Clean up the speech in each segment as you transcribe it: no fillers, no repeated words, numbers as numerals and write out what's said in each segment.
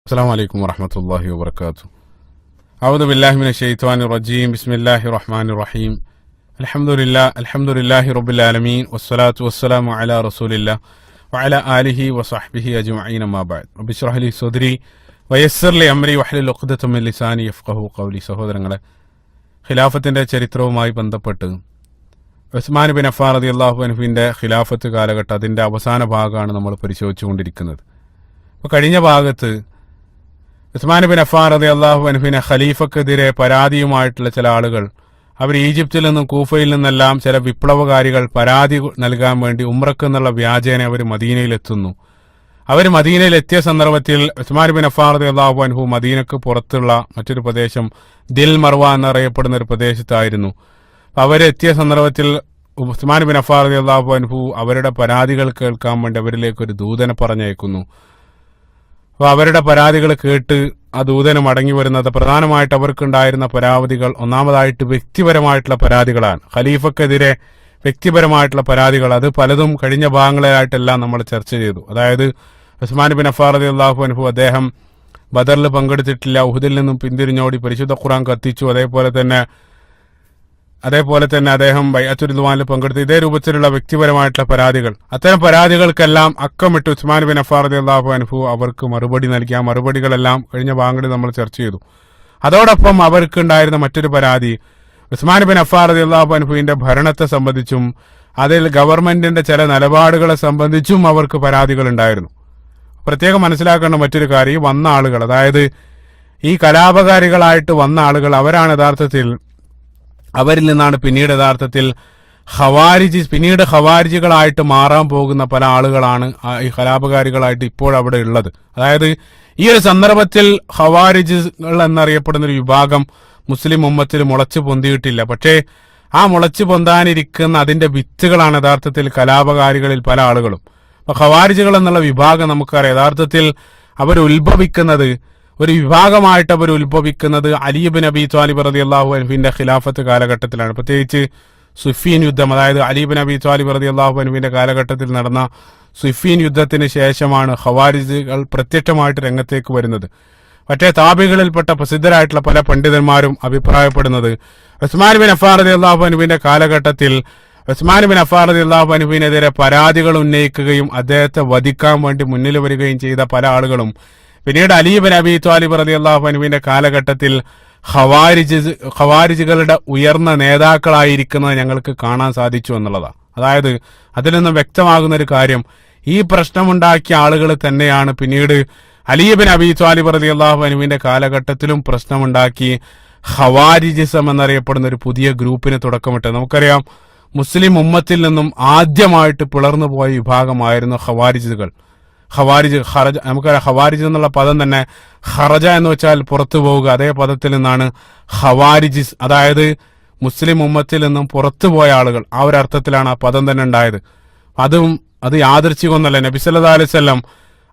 السلام عليكم ورحمة الله وبركاته. أعوذ بالله من الشيطان الرجيم. بسم الله الرحمن الرحيم. الحمد لله رب العالمين والصلاة والسلام على رسول الله وعلى آله وصحبه أجمعين ما بعد. رب اشرح لي صدري ويسر لي أمري واحلل عقدة من لساني يفقهوا قولي. സഹോദരങ്ങളെ, ഖിലാഫത്തിന്റെ ചരിത്രവുമായി ബന്ധപ്പെട്ട് ഉസ്മാൻ ബിൻ അഫ്ഫാൻ റളിയല്ലാഹു അൻഹുവിന്റെ ഖിലാഫത്ത് കാലഘട്ടം അതിന്റെ അവസാന ഭാഗമാണ് നമ്മൾ പരിശോധിച്ചുകൊണ്ടിരിക്കുന്നത്. അപ്പോൾ കഴിഞ്ഞ ഭാഗത്ത് ഉസ്മാൻ ബിൻ അഫ്ഫാൻ റളിയല്ലാഹു അൻഹുവിനെ ഖലീഫക്കെതിരെ പരാതിയുമായിട്ടുള്ള ചില ആളുകൾ അവർ ഈജിപ്തിൽ നിന്നും കൂഫയിൽ നിന്നെല്ലാം ചില വിപ്ലവകാരികൾ പരാതി നൽകാൻ വേണ്ടി ഉംറക്ക് എന്നുള്ള വ്യാജേന അവർ മദീനയിലെത്തുന്നു. അവർ മദീനയിലെത്തിയ സന്ദർഭത്തിൽ ഉസ്മാൻ ബിൻ അഫ്ഫാൻ റളിയല്ലാഹു അൻഹു മദീനക്ക് പുറത്തുള്ള മറ്റൊരു പ്രദേശം ദിൽ മർവ എന്നറിയപ്പെടുന്ന ഒരു പ്രദേശത്തായിരുന്നു. അവരെത്തിയ സന്ദർഭത്തിൽ ഉസ്മാൻ ബിൻ അഫ്ഫാൻ റളിയല്ലാഹു അൻഹു അവരുടെ പരാതികൾ കേൾക്കാൻ വേണ്ടി അവരിലേക്ക് ഒരു ദൂതനെ പറഞ്ഞയക്കുന്നു. അപ്പോൾ അവരുടെ പരാതികൾ കേട്ട് ആ ദൂതന് മടങ്ങി വരുന്നത് പ്രധാനമായിട്ട് അവർക്കുണ്ടായിരുന്ന പരാതികൾ ഒന്നാമതായിട്ട് വ്യക്തിപരമായിട്ടുള്ള പരാതികളാണ്. ഖലീഫക്കെതിരെ വ്യക്തിപരമായിട്ടുള്ള പരാതികൾ, അത് പലതും കഴിഞ്ഞ ഭാഗങ്ങളായിട്ടെല്ലാം നമ്മൾ ചർച്ച ചെയ്തു. അതായത് ഉസ്മാൻ ബിൻ അഫ്ഫാൻ റളിയല്ലാഹു അൻഹു അദ്ദേഹം ബദറിൽ പങ്കെടുത്തിട്ടില്ല, ഉഹുദിൽ നിന്നും പിന്തിരിഞ്ഞോടി പരിശുദ്ധ ഖുർആൻ കത്തിച്ചു, അതേപോലെ തന്നെ അദ്ദേഹം ബൈഅത്തുർ റിദ്വാനിൽ പങ്കെടുത്തു. ഇതേ രൂപത്തിലുള്ള വ്യക്തിപരമായിട്ടുള്ള പരാതികൾ, അത്തരം പരാതികൾക്കെല്ലാം അക്കമിട്ട് ഉസ്മാൻ ബിൻ അഫ്ഫാൻ റളിയല്ലാഹു അൻഹു അവർക്ക് മറുപടി നൽകി. ആ മറുപടികളെല്ലാം കഴിഞ്ഞ ഭാഗങ്ങളിൽ നമ്മൾ ചർച്ച ചെയ്തു. അതോടൊപ്പം അവർക്ക് ഉണ്ടായിരുന്ന മറ്റൊരു പരാതി ഉസ്മാൻ ബിൻ അഫ്ഫാൻ റളിയല്ലാഹു അൻഹുവിന്റെ ഭരണത്തെ സംബന്ധിച്ചും അതിൽ ഗവൺമെന്റിന്റെ ചില നിലപാടുകളെ സംബന്ധിച്ചും അവർക്ക് പരാതികൾ ഉണ്ടായിരുന്നു. പ്രത്യേകം മനസ്സിലാക്കേണ്ട മറ്റൊരു കാര്യം, വന്ന ആളുകൾ, അതായത് ഈ കലാപകാരികളായിട്ട് വന്ന ആളുകൾ, അവരാണ് യഥാർത്ഥത്തിൽ, അവരിൽ നിന്നാണ് പിന്നീട് യഥാർത്ഥത്തിൽ ഖവാരിജികളായിട്ട് മാറാൻ പോകുന്ന പല ആളുകളാണ് ഈ കലാപകാരികളായിട്ട് ഇപ്പോൾ അവിടെ ഉള്ളത്. അതായത് ഈ ഒരു സന്ദർഭത്തിൽ ഖവാരിജികൾ എന്നറിയപ്പെടുന്ന ഒരു വിഭാഗം മുസ്ലിം ഉമ്മത്തിൽ മുളച്ചു പൊന്തിയിട്ടില്ല. പക്ഷേ ആ മുളച്ചു പൊന്താനിരിക്കുന്ന അതിന്റെ വിത്തുകളാണ് യഥാർത്ഥത്തിൽ കലാപകാരികളിൽ പല ആളുകളും. അപ്പൊ ഖവാരിജികൾ എന്നുള്ള വിഭാഗം നമുക്കറിയാം, യഥാർത്ഥത്തിൽ അവർ ഉത്ഭവിക്കുന്നത്, ഒരു വിഭാഗമായിട്ട് അവർ ഉത്ഭവിക്കുന്നത് അലി ഇബ്നു അബീ ത്വാലിബ് റളിയല്ലാഹു അൻഹുവിന്റെ ഖിലാഫത്ത് കാലഘട്ടത്തിലാണ്. പ്രത്യേകിച്ച് സിഫീൻ യുദ്ധം, അതായത് അലി ഇബ്നു അബീ ത്വാലിബ് റളിയല്ലാഹു അൻഹുവിന്റെ കാലഘട്ടത്തിൽ നടന്ന സിഫീൻ യുദ്ധത്തിന് ശേഷമാണ് ഖവാരിജികൾ പ്രത്യക്ഷമായിട്ട് രംഗത്തേക്ക് വരുന്നത്. മറ്റേ താബികളിൽപ്പെട്ട പ്രസിദ്ധരായിട്ടുള്ള പല പണ്ഡിതന്മാരും അഭിപ്രായപ്പെടുന്നത് ഉസ്മാൻ ബിൻ അഫ്ഫാൻ റളിയല്ലാഹു അൻഹുവിന്റെ കാലഘട്ടത്തിൽ ഉസ്മാൻ ബിൻ അഫ്ഫാൻ റളിയല്ലാഹു അൻഹുവിനെതിരെ പരാതികൾ ഉന്നയിക്കുകയും അദ്ദേഹത്തെ വധിക്കാൻ വേണ്ടി മുന്നിൽ വരികയും ചെയ്ത പല ആളുകളും പിന്നീട് അലി ഇബ്നു അബീ ത്വാലിബ് റളിയല്ലാഹു അൻഹുവിന്റെ കാലഘട്ടത്തിൽ ഖവാരിജികളുടെ ഉയർന്ന നേതാക്കളായിരിക്കുന്നത് ഞങ്ങൾക്ക് കാണാൻ സാധിച്ചു എന്നുള്ളതാണ്. അതായത് അതിൽ നിന്നും വ്യക്തമാകുന്ന ഒരു കാര്യം, ഈ പ്രശ്നമുണ്ടാക്കിയ ആളുകൾ തന്നെയാണ് പിന്നീട് അലി ഇബ്നു അബീ ത്വാലിബ് റളിയല്ലാഹു അൻഹുവിന്റെ കാലഘട്ടത്തിലും പ്രശ്നമുണ്ടാക്കി ഖവാരിജിസം എന്നറിയപ്പെടുന്ന ഒരു പുതിയ ഗ്രൂപ്പിന് തുടക്കമിട്ടത്. നമുക്കറിയാം, മുസ്ലിം ഉമ്മത്തിൽ നിന്നും ആദ്യമായിട്ട് പിളർന്നു പോയ വിഭാഗമായിരുന്നു ഖവാരിജികൾ. നമുക്കറിയാം, ഖവാരിജ് എന്നുള്ള പദം തന്നെ ഖറജ എന്ന് വെച്ചാൽ പുറത്തു പോവുക, അതേ പദത്തിൽ നിന്നാണ് ഖവാരിജിസ്, അതായത് മുസ്ലിം ഉമ്മത്തിൽ നിന്നും പുറത്തു പോയ ആളുകൾ, ആ ഒരു അർത്ഥത്തിലാണ് ആ പദം തന്നെ ഉണ്ടായത്. അത് യാദൃച്ഛികമൊന്നല്ല. നബി സല്ലല്ലാഹു അലൈഹി വസല്ലം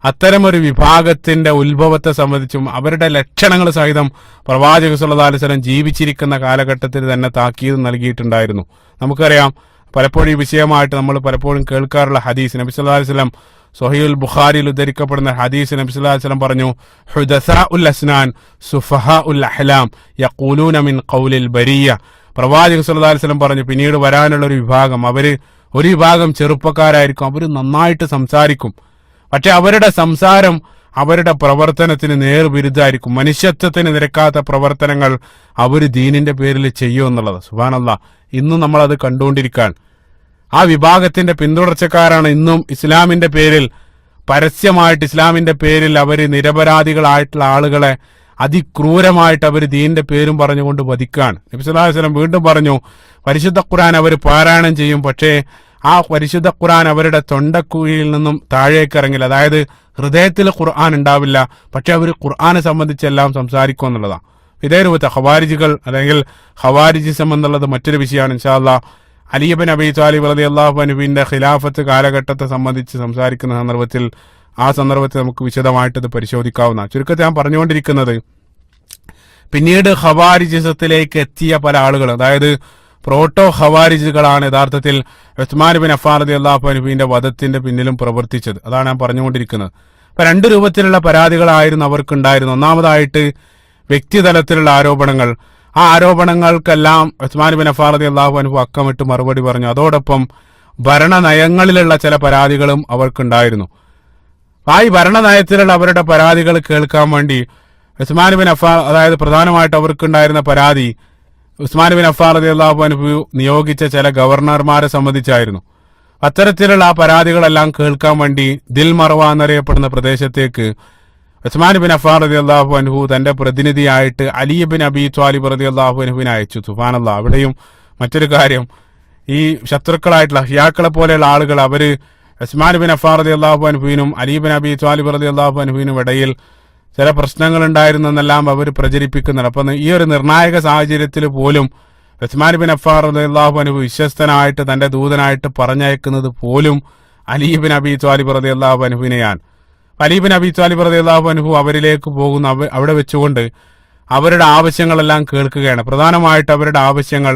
അത്തരമൊരു വിഭാഗത്തിന്റെ ഉത്ഭവത്തെ സംബന്ധിച്ചും അവരുടെ ലക്ഷണങ്ങൾ സഹിതം പ്രവാചകൻ സല്ലല്ലാഹു അലൈഹി വസല്ലം ജീവിച്ചിരിക്കുന്ന കാലഘട്ടത്തിൽ തന്നെ താക്കീത് നൽകിയിട്ടുണ്ടായിരുന്നു. നമുക്കറിയാം, പലപ്പോഴും ഈ വിഷയമായിട്ട് നമ്മൾ പലപ്പോഴും കേൾക്കാറുള്ള ഹദീസ്, നബി സല്ലല്ലാഹു അലൈഹി വസല്ലം സ്വഹീഹുൽ ബുഖാരിയിൽ ഉദ്ധരിക്കപ്പെടുന്ന ഹദീസ്, നബി സല്ലല്ലാഹു അലൈഹി വസല്ലം പറഞ്ഞു, ഹുദസാഉൽ അസ്നാൻ സുഫഹാഉൽ അഹ്ലാം യഖൂലൂന മിൻ ഖൗലിൽ ബരിയ. പ്രവാചകൻ സല്ലല്ലാഹു അലൈഹി വസല്ലം പറഞ്ഞു, പിന്നീട് വരാനുള്ള ഒരു വിഭാഗം, ഒരു വിഭാഗം ചെറുപ്പക്കാരായിരിക്കും, അവർ നന്നായിട്ട് സംസാരിക്കും, പക്ഷെ അവരുടെ സംസാരം അവരുടെ പ്രവർത്തനത്തിന് നേർവിരുദ്ധായിരിക്കും. മനുഷ്യത്വത്തിന് നിരക്കാത്ത പ്രവർത്തനങ്ങൾ അവർ ദീനിന്റെ പേരിൽ ചെയ്യുമെന്നുള്ളത് സുബ്ഹാനല്ലാഹ്, ഇന്നും നമ്മളത് കണ്ടുകൊണ്ടിരിക്കാൻ. ആ വിഭാഗത്തിന്റെ പിന്തുടർച്ചക്കാരാണ് ഇന്നും ഇസ്ലാമിന്റെ പേരിൽ, പരസ്യമായിട്ട് ഇസ്ലാമിന്റെ പേരിൽ അവർ നിരപരാധികളായിട്ടുള്ള ആളുകളെ അതിക്രൂരമായിട്ട് അവർ ദീനിന്റെ പേരും പറഞ്ഞുകൊണ്ട് വധിക്കാൻ. നബി സല്ലല്ലാഹു അലൈഹി വസല്ലം വീണ്ടും പറഞ്ഞു, പരിശുദ്ധ ഖുർആൻ അവർ പാരായണം ചെയ്യും, പക്ഷേ ആ പരിശുദ്ധ ഖുർആൻ അവരുടെ തൊണ്ടക്കുഴിയിൽ നിന്നും താഴേക്ക് ഇറങ്ങില്ല, അതായത് ഹൃദയത്തിൽ ഖുർആൻ ഉണ്ടാവില്ല, പക്ഷെ അവർ ഖുർആനെ സംബന്ധിച്ചെല്ലാം സംസാരിക്കും എന്നുള്ളതാണ്. ഇതേ രൂപത്തെ ഖവാരിജികൾ അല്ലെങ്കിൽ ഖവാരിജിസം എന്നുള്ളത് മറ്റൊരു വിഷയമാണ്. ഇൻഷാ അല്ലാഹ് അലി ഇബ്നു അബീ ത്വാലിബ് റളിയല്ലാഹു അൻഹുവിന്റെ ഖിലാഫത്ത് കാലഘട്ടത്തെ സംബന്ധിച്ച് സംസാരിക്കുന്ന സന്ദർഭത്തിൽ നമുക്ക് വിശദമായിട്ട് ഇത് പരിശോധിക്കാവുന്ന. ചുരുക്കത്തിൽ ഞാൻ പറഞ്ഞുകൊണ്ടിരിക്കുന്നത്, പിന്നീട് ഖവാരിജിസത്തിലേക്ക് എത്തിയ പല ആളുകൾ, അതായത് പ്രോട്ടോ ഖവാരിജികളാണ് യഥാർത്ഥത്തിൽ ഉസ്മാൻ ബിൻ അഫ്ഫാൻ റളിയല്ലാഹു അൻഹുവിന്റെ വധത്തിന്റെ പിന്നിലും പ്രവർത്തിച്ചത്. അതാണ് ഞാൻ പറഞ്ഞുകൊണ്ടിരിക്കുന്നത്. അപ്പൊ രണ്ട് രൂപത്തിലുള്ള പരാതികളായിരുന്നു അവർക്കുണ്ടായിരുന്നു. ഒന്നാമതായിട്ട് വ്യക്തിതലത്തിലുള്ള ആരോപണങ്ങൾ. ആ ആരോപണങ്ങൾക്കെല്ലാം ഉസ്മാൻ ബിൻ അഫ്ഫാൻ റളിയല്ലാഹു അൻഹു അക്കമിട്ട് മറുപടി പറഞ്ഞു. അതോടൊപ്പം ഭരണനയങ്ങളിലുള്ള ചില പരാതികളും അവർക്കുണ്ടായിരുന്നു. ആ ഈ ഭരണനയത്തിലുള്ള അവരുടെ പരാതികൾ കേൾക്കാൻ വേണ്ടി ഉസ്മാൻ ബിൻ അഫ്ഫാൻ, അതായത് പ്രധാനമായിട്ട് അവർക്കുണ്ടായിരുന്ന പരാതി ഉസ്മാൻ ബിൻ അഫ്ഫാൻ റളിയല്ലാഹു അൻഹു നിയോഗിച്ച ചില ഗവർണർമാരെ സംബന്ധിച്ചായിരുന്നു. അത്തരത്തിലുള്ള ആ പരാതികളെല്ലാം കേൾക്കാൻ വേണ്ടി ദിൽ മർവ എന്നറിയപ്പെടുന്ന പ്രദേശത്തേക്ക് ഉസ്മാൻ ബിൻ അഫ്ഫാൻ റളിയല്ലാഹു അൻഹു തന്റെ പ്രതിനിധിയായിട്ട് അലി ബിൻ അബി ത്വാലിബ് റളിയല്ലാഹു അൻഹുവിനെ അയച്ചു. സുബ്ഹാനല്ലാഹ്. അവിടെയും മറ്റൊരു കാര്യം, ഈ ശത്രുക്കളായിട്ടുള്ള ഹിയാക്കളെ പോലെയുള്ള ആളുകൾ അവര് ഉസ്മാൻ ബിൻ അഫ്ഫാൻ റളിയല്ലാഹു അൻഹുവിനും അലി ബിൻ അബി ത്വാലിബ് റളിയല്ലാഹു അൻഹുവിനും ഇടയിൽ ചില പ്രശ്നങ്ങൾ ഉണ്ടായിരുന്നെന്നെല്ലാം അവർ പ്രചരിപ്പിക്കുന്നുണ്ട്. അപ്പൊ ഈ ഒരു നിർണായക സാഹചര്യത്തിൽ പോലും ഉസ്മാൻ ബിൻ അഫ്ഫാൻ റളിയല്ലാഹു അൻഹു വിശ്വസ്തനായിട്ട് തന്റെ ദൂതനായിട്ട് പറഞ്ഞയക്കുന്നത് പോലും അലി ബിൻ അബി ത്വാലിബ് റളിയല്ലാഹു അൻഹുവിനെയാണ്. അലി ബിൻ അബി ത്വാലിബ് റളിയല്ലാഹു അൻഹു അവരിലേക്ക് പോകുന്ന അവിടെ വെച്ചുകൊണ്ട് അവരുടെ ആവശ്യങ്ങളെല്ലാം കേൾക്കുകയാണ്. പ്രധാനമായിട്ട് അവരുടെ ആവശ്യങ്ങൾ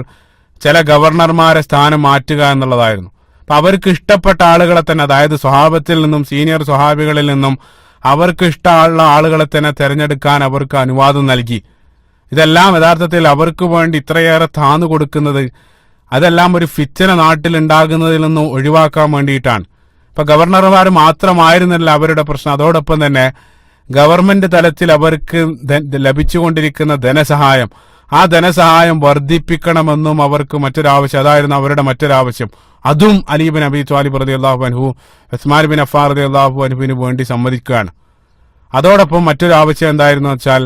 ചില ഗവർണർമാരെ സ്ഥാനം മാറ്റുക എന്നുള്ളതായിരുന്നു. അപ്പൊ അവർക്ക് ഇഷ്ടപ്പെട്ട ആളുകളെ തന്നെ, അതായത് സ്വഹാബത്തിൽ നിന്നും സീനിയർ സ്വഹാബികളിൽ നിന്നും അവർക്ക് ഇഷ്ടമുള്ള ആളുകളെ തന്നെ തെരഞ്ഞെടുക്കാൻ അവർക്ക് അനുവാദം നൽകി. ഇതെല്ലാം യഥാർത്ഥത്തിൽ അവർക്ക് വേണ്ടി ഇത്രയേറെ താന്നു കൊടുക്കുന്നത് അതെല്ലാം ഒരു ഫിത്തന നാട്ടിൽ ഉണ്ടാകുന്നതിൽ നിന്നും ഒഴിവാക്കാൻ വേണ്ടിയിട്ടാണ്. ഇപ്പൊ ഗവർണർമാർ മാത്രമായിരുന്നില്ല അവരുടെ പ്രശ്നം. അതോടൊപ്പം തന്നെ ഗവൺമെന്റ് തലത്തിൽ അവർക്ക് ലഭിച്ചുകൊണ്ടിരിക്കുന്ന ധനസഹായം, ആ ധനസഹായം വർദ്ധിപ്പിക്കണമെന്നും അവർക്ക് മറ്റൊരാവശ്യം, അതായിരുന്നു അവരുടെ മറ്റൊരാവശ്യം. അതും അലി ബിൻ അബി ത്വാലിബ് റളിയല്ലാഹു അൻഹു ഉസ്മാൻ ബിൻ അഫ്ഫാൻ റളിയല്ലാഹു അൻഹുവിന് വേണ്ടി സമ്മതിക്കുകയാണ്. അതോടൊപ്പം മറ്റൊരു ആവശ്യം എന്തായിരുന്നു വെച്ചാൽ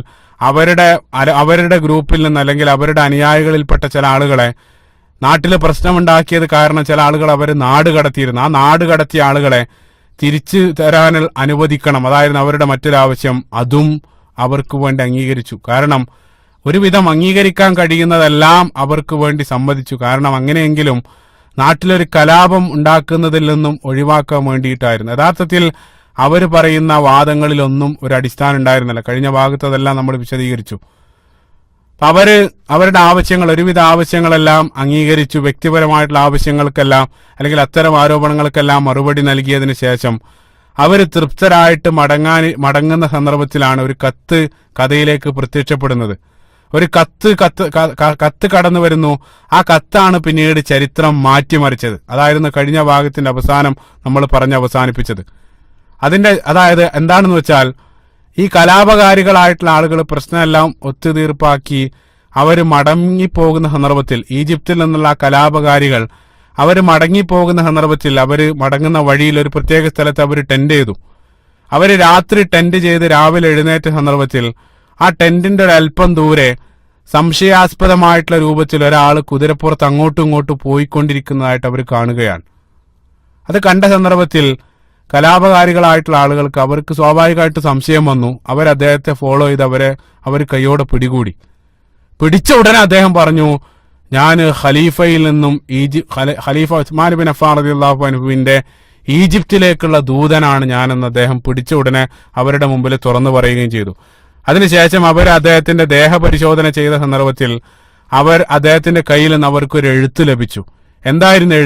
അവരുടെ ഗ്രൂപ്പിൽ നിന്ന് അല്ലെങ്കിൽ അവരുടെ അനുയായികളിൽപ്പെട്ട ചില ആളുകളെ നാട്ടിൽ പ്രശ്നമുണ്ടാക്കിയത് കാരണം ചില ആളുകൾ അവർ നാട് കടത്തിയിരുന്നു. ആ നാട് കടത്തിയ ആളുകളെ തിരിച്ചു തരാൻ അനുവദിക്കണം, അതായിരുന്നു അവരുടെ മറ്റൊരാവശ്യം. അതും അവർക്ക് വേണ്ടി അംഗീകരിച്ചു. കാരണം ഒരുവിധം അംഗീകരിക്കാൻ കഴിയുന്നതെല്ലാം അവർക്ക് വേണ്ടി സമ്മതിച്ചു. കാരണം അങ്ങനെയെങ്കിലും നാട്ടിലൊരു കലാപം ഉണ്ടാക്കുന്നതിൽ നിന്നും ഒഴിവാക്കാൻ വേണ്ടിയിട്ടായിരുന്നു. യഥാർത്ഥത്തിൽ അവർ പറയുന്ന വാദങ്ങളിലൊന്നും ഒരു അടിസ്ഥാനം ഉണ്ടായിരുന്നില്ല. കഴിഞ്ഞ ഭാഗത്ത് അതെല്ലാം നമ്മൾ വിശദീകരിച്ചു. അവരുടെ ആവശ്യങ്ങൾ, ഒരുവിധ ആവശ്യങ്ങളെല്ലാം അംഗീകരിച്ചു. വ്യക്തിപരമായിട്ടുള്ള ആവശ്യങ്ങൾക്കെല്ലാം അല്ലെങ്കിൽ അത്തരം ആരോപണങ്ങൾക്കെല്ലാം മറുപടി നൽകിയതിനു ശേഷം അവർ തൃപ്തരായിട്ട് മടങ്ങുന്ന സന്ദർഭത്തിലാണ് ഒരു കത്ത് കഥയിലേക്ക് പ്രത്യക്ഷപ്പെടുന്നത്. ഒരു കത്ത് കടന്നു വരുന്നു. ആ കത്താണ് പിന്നീട് ചരിത്രം മാറ്റിമറിച്ചത്. അതായിരുന്നു കഴിഞ്ഞ ഭാഗത്തിന്റെ അവസാനം നമ്മൾ അവസാനിപ്പിച്ചത്. അതായത് എന്താണെന്ന് വെച്ചാൽ, ഈ കലാപകാരികളായിട്ടുള്ള ആളുകൾ പ്രശ്നമെല്ലാം ഒത്തുതീർപ്പാക്കി അവർ മടങ്ങിപ്പോകുന്ന സന്ദർഭത്തിൽ, ഈജിപ്തിൽ നിന്നുള്ള കലാപകാരികൾ അവർ മടങ്ങിപ്പോകുന്ന സന്ദർഭത്തിൽ, അവർ മടങ്ങുന്ന വഴിയിൽ ഒരു പ്രത്യേക സ്ഥലത്ത് അവർ ടെന്റ് ചെയ്തു. അവർ രാത്രി ടെന്റ് ചെയ്ത് രാവിലെ എഴുന്നേറ്റ സന്ദർഭത്തിൽ ആ ടെന്റിന്റെ ഒരു അല്പം ദൂരെ സംശയാസ്പദമായിട്ടുള്ള രൂപത്തിൽ ഒരാൾ കുതിരപ്പുറത്ത് അങ്ങോട്ടും ഇങ്ങോട്ടും പോയിക്കൊണ്ടിരിക്കുന്നതായിട്ട് അവർ കാണുകയാണ്. അത് കണ്ട സന്ദർഭത്തിൽ കലാപകാരികളായിട്ടുള്ള ആളുകൾക്ക് അവർക്ക് സ്വാഭാവികമായിട്ട് സംശയം വന്നു. അവർ അദ്ദേഹത്തെ ഫോളോ ചെയ്ത് അവർ കൈയോടെ പിടിച്ച ഉടനെ അദ്ദേഹം പറഞ്ഞു, ഞാൻ ഖലീഫയിൽ നിന്നും ഖലീഫ ഉസ്മാൻ ബിൻ അഫ്ഫാൻ റളിയല്ലാഹു അൻഹുവിന്റെ ഈജിപ്തിലേക്കുള്ള ദൂതനാണ് ഞാനെന്ന് അദ്ദേഹം പിടിച്ച ഉടനെ അവരുടെ മുമ്പിൽ തുറന്നു പറയുകയും ചെയ്തു. അതിനുശേഷം അവർ അദ്ദേഹത്തിന്റെ ദേഹപരിശോധന ചെയ്ത സന്ദർഭത്തിൽ അദ്ദേഹത്തിന്റെ കയ്യിൽ നിന്ന് അവർക്കൊരു എഴുത്ത് ലഭിച്ചു. എന്തായിരുന്നു